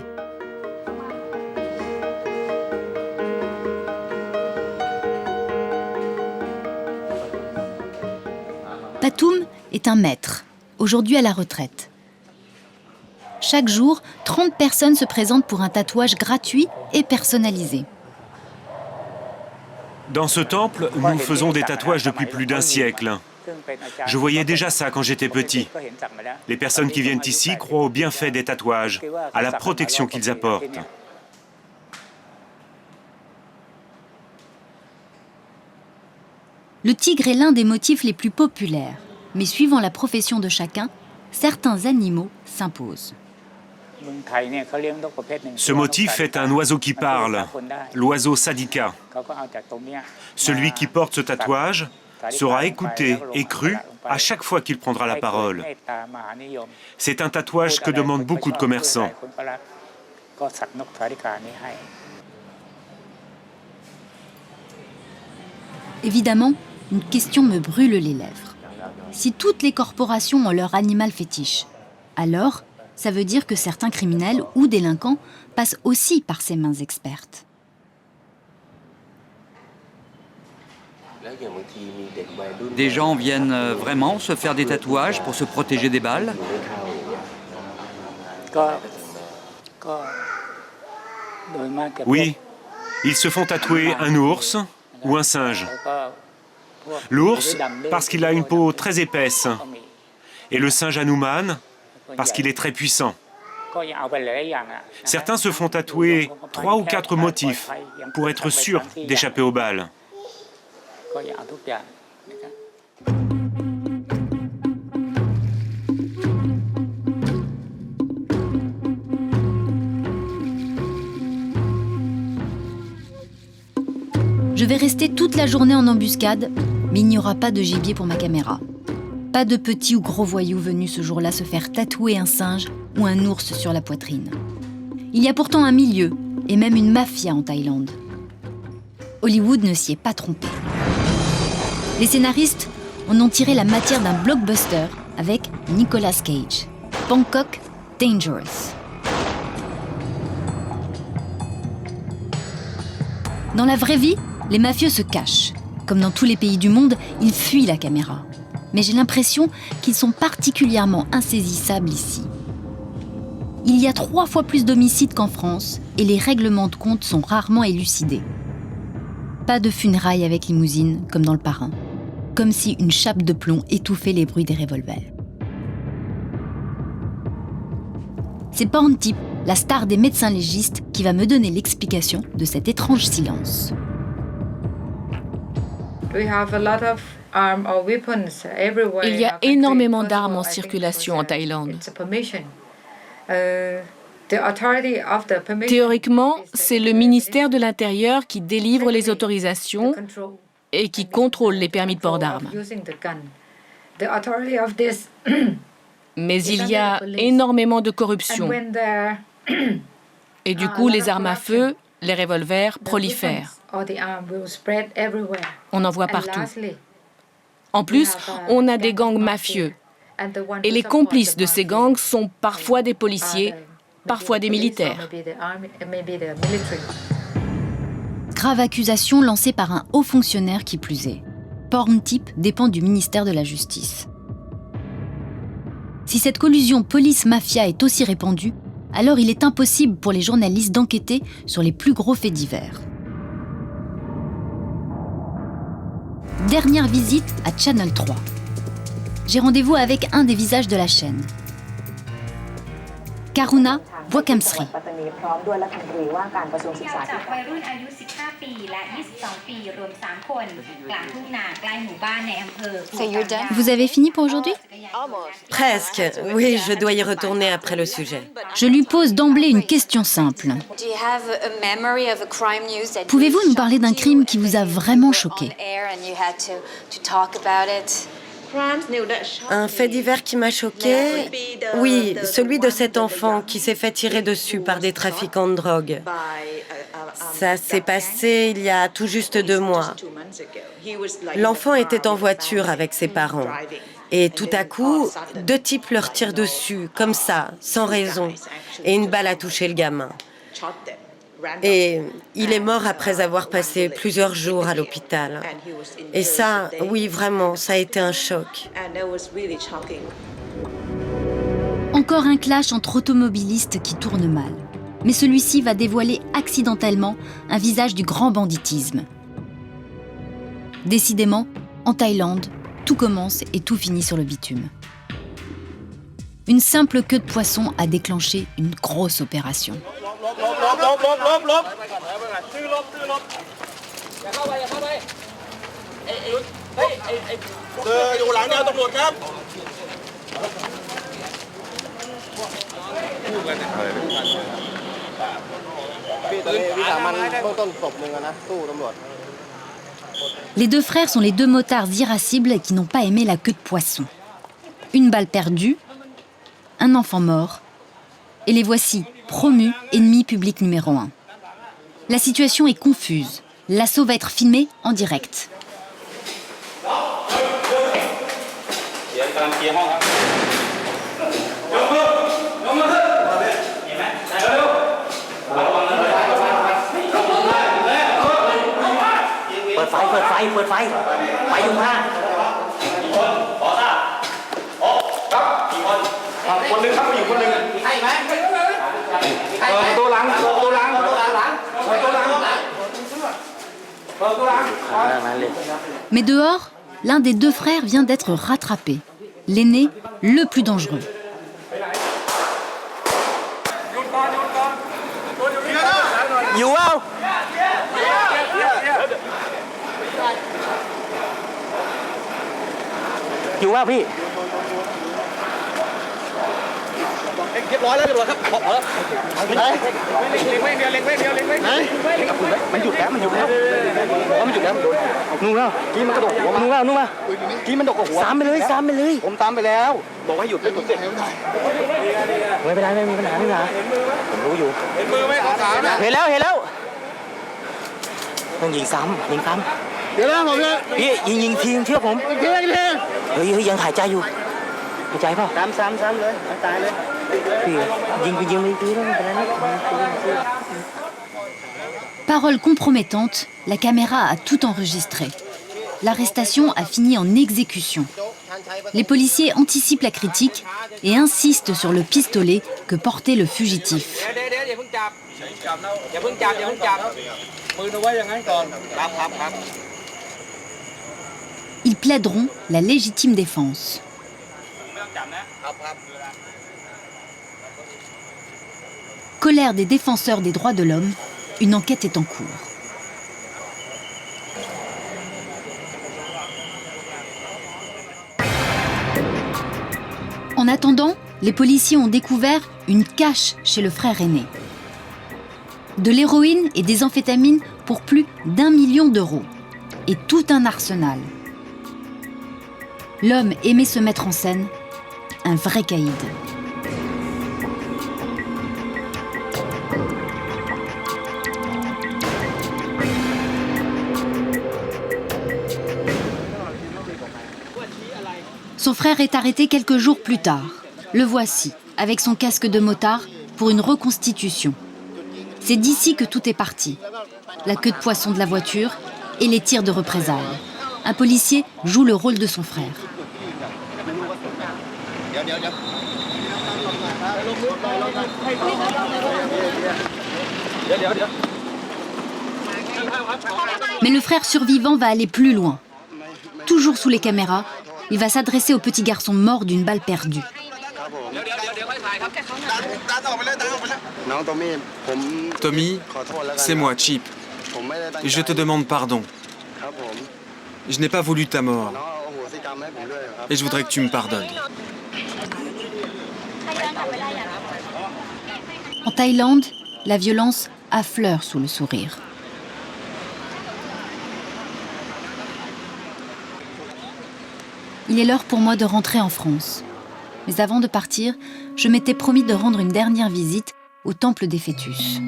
Patoum est un maître, aujourd'hui à la retraite. Chaque jour, 30 personnes se présentent pour un tatouage gratuit et personnalisé. Dans ce temple, nous faisons des tatouages depuis plus d'1 siècle. Je voyais déjà ça quand j'étais petit. Les personnes qui viennent ici croient au bienfait des tatouages, à la protection qu'ils apportent. Le tigre est l'un des motifs les plus populaires. Mais suivant la profession de chacun, certains animaux s'imposent. Ce motif est un oiseau qui parle, l'oiseau Sadika. Celui qui porte ce tatouage sera écouté et cru à chaque fois qu'il prendra la parole. C'est un tatouage que demandent beaucoup de commerçants. Évidemment, une question me brûle les lèvres. Si toutes les corporations ont leur animal fétiche, alors ça veut dire que certains criminels ou délinquants passent aussi par ces mains expertes. Des gens viennent vraiment se faire des tatouages pour se protéger des balles? Oui, ils se font tatouer un ours ou un singe. L'ours, parce qu'il a une peau très épaisse, et le singe Hanuman, parce qu'il est très puissant. Certains se font tatouer 3 ou 4 motifs pour être sûrs d'échapper aux balles. Je vais rester toute la journée en embuscade, mais il n'y aura pas de gibier pour ma caméra. Pas de petits ou gros voyous venus ce jour-là se faire tatouer un singe ou un ours sur la poitrine. Il y a pourtant un milieu, et même une mafia en Thaïlande. Hollywood ne s'y est pas trompé. Les scénaristes en ont tiré la matière d'un blockbuster avec Nicolas Cage, Bangkok Dangerous. Dans la vraie vie, les mafieux se cachent. Comme dans tous les pays du monde, ils fuient la caméra. Mais j'ai l'impression qu'ils sont particulièrement insaisissables ici. Il y a 3 fois plus d'homicides qu'en France et les règlements de compte sont rarement élucidés. Pas de funérailles avec limousine, comme dans Le Parrain. Comme si une chape de plomb étouffait les bruits des revolvers. C'est Porntip, la star des médecins légistes, qui va me donner l'explication de cet étrange silence. Il y a énormément d'armes en circulation en Thaïlande. Théoriquement, c'est le ministère de l'Intérieur qui délivre les autorisations et qui contrôle les permis de port d'armes. Mais il y a énormément de corruption. Et du coup, les armes à feu, les revolvers prolifèrent. On en voit partout. En plus, on a des gangs mafieux. Et les complices de ces gangs sont parfois des policiers, parfois des militaires. Grave accusation lancée par un haut fonctionnaire qui plus est. Porntip dépend du ministère de la Justice. Si cette collusion police-mafia est aussi répandue, alors il est impossible pour les journalistes d'enquêter sur les plus gros faits divers. Dernière visite à Channel 3. J'ai rendez-vous avec un des visages de la chaîne. Karuna Wakamsri. Vous avez fini pour aujourd'hui? Presque. Oui, je dois y retourner après le sujet. Je lui pose d'emblée une question simple. Pouvez-vous nous parler d'un crime qui vous a vraiment choqué? Un fait divers qui m'a choqué? Oui, celui de cet enfant qui s'est fait tirer dessus par des trafiquants de drogue. Ça s'est passé il y a tout juste 2 mois. L'enfant était en voiture avec ses parents. Et tout à coup, 2 types leur tirent dessus, comme ça, sans raison. Et une balle a touché le gamin. Et il est mort après avoir passé plusieurs jours à l'hôpital. Et ça, oui, vraiment, ça a été un choc. Encore un clash entre automobilistes qui tourne mal. Mais celui-ci va dévoiler accidentellement un visage du grand banditisme. Décidément, en Thaïlande, tout commence et tout finit sur le bitume. Une simple queue de poisson a déclenché une grosse opération. Les deux frères sont les deux motards irascibles qui n'ont pas aimé la queue de poisson. Une balle perdue, un enfant mort, et les voici, promus, ennemis publics numéro 1. La situation est confuse. L'assaut va être filmé en direct. Mais dehors, l'un des deux frères vient d'être rattrapé. L'aîné, le plus dangereux. Parole compromettante, la caméra a tout enregistré. L'arrestation a fini en exécution. Les policiers anticipent la critique et insistent sur le pistolet que portait le fugitif. Ils plaideront la légitime défense. Colère des défenseurs des droits de l'homme, une enquête est en cours. En attendant, les policiers ont découvert une cache chez le frère aîné. De l'héroïne et des amphétamines pour plus d'1 million d'euros. Et tout un arsenal. L'homme aimait se mettre en scène, un vrai caïd. Son frère est arrêté quelques jours plus tard. Le voici, avec son casque de motard, pour une reconstitution. C'est d'ici que tout est parti. La queue de poisson de la voiture et les tirs de représailles. Un policier joue le rôle de son frère. Mais le frère survivant va aller plus loin. Toujours sous les caméras, il va s'adresser au petit garçon mort d'une balle perdue. Tommy, c'est moi, Chip. Et je te demande pardon. Je n'ai pas voulu ta mort. Et je voudrais que tu me pardonnes. En Thaïlande, la violence affleure sous le sourire. Il est l'heure pour moi de rentrer en France. Mais avant de partir, je m'étais promis de rendre une dernière visite au temple des fœtus.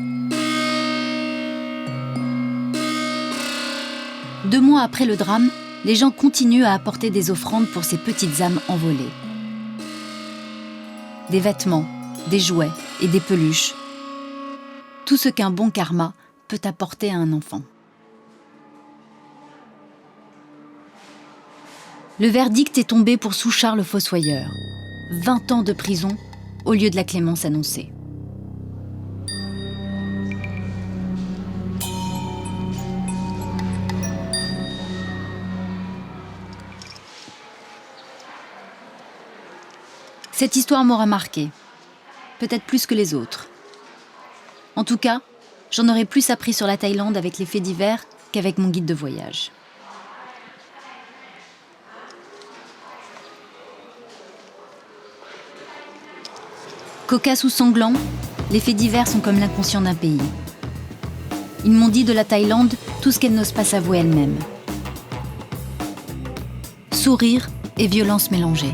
2 mois après le drame, les gens continuent à apporter des offrandes pour ces petites âmes envolées. Des vêtements, des jouets et des peluches. Tout ce qu'un bon karma peut apporter à un enfant. Le verdict est tombé pour Souchard le fossoyeur. 20 ans de prison au lieu de la clémence annoncée. Cette histoire m'aura marqué, peut-être plus que les autres. En tout cas, j'en aurais plus appris sur la Thaïlande avec les faits divers qu'avec mon guide de voyage. Cocasse ou sanglant, les faits divers sont comme l'inconscient d'un pays. Ils m'ont dit de la Thaïlande tout ce qu'elle n'ose pas s'avouer elle-même. Sourire et violence mélangées.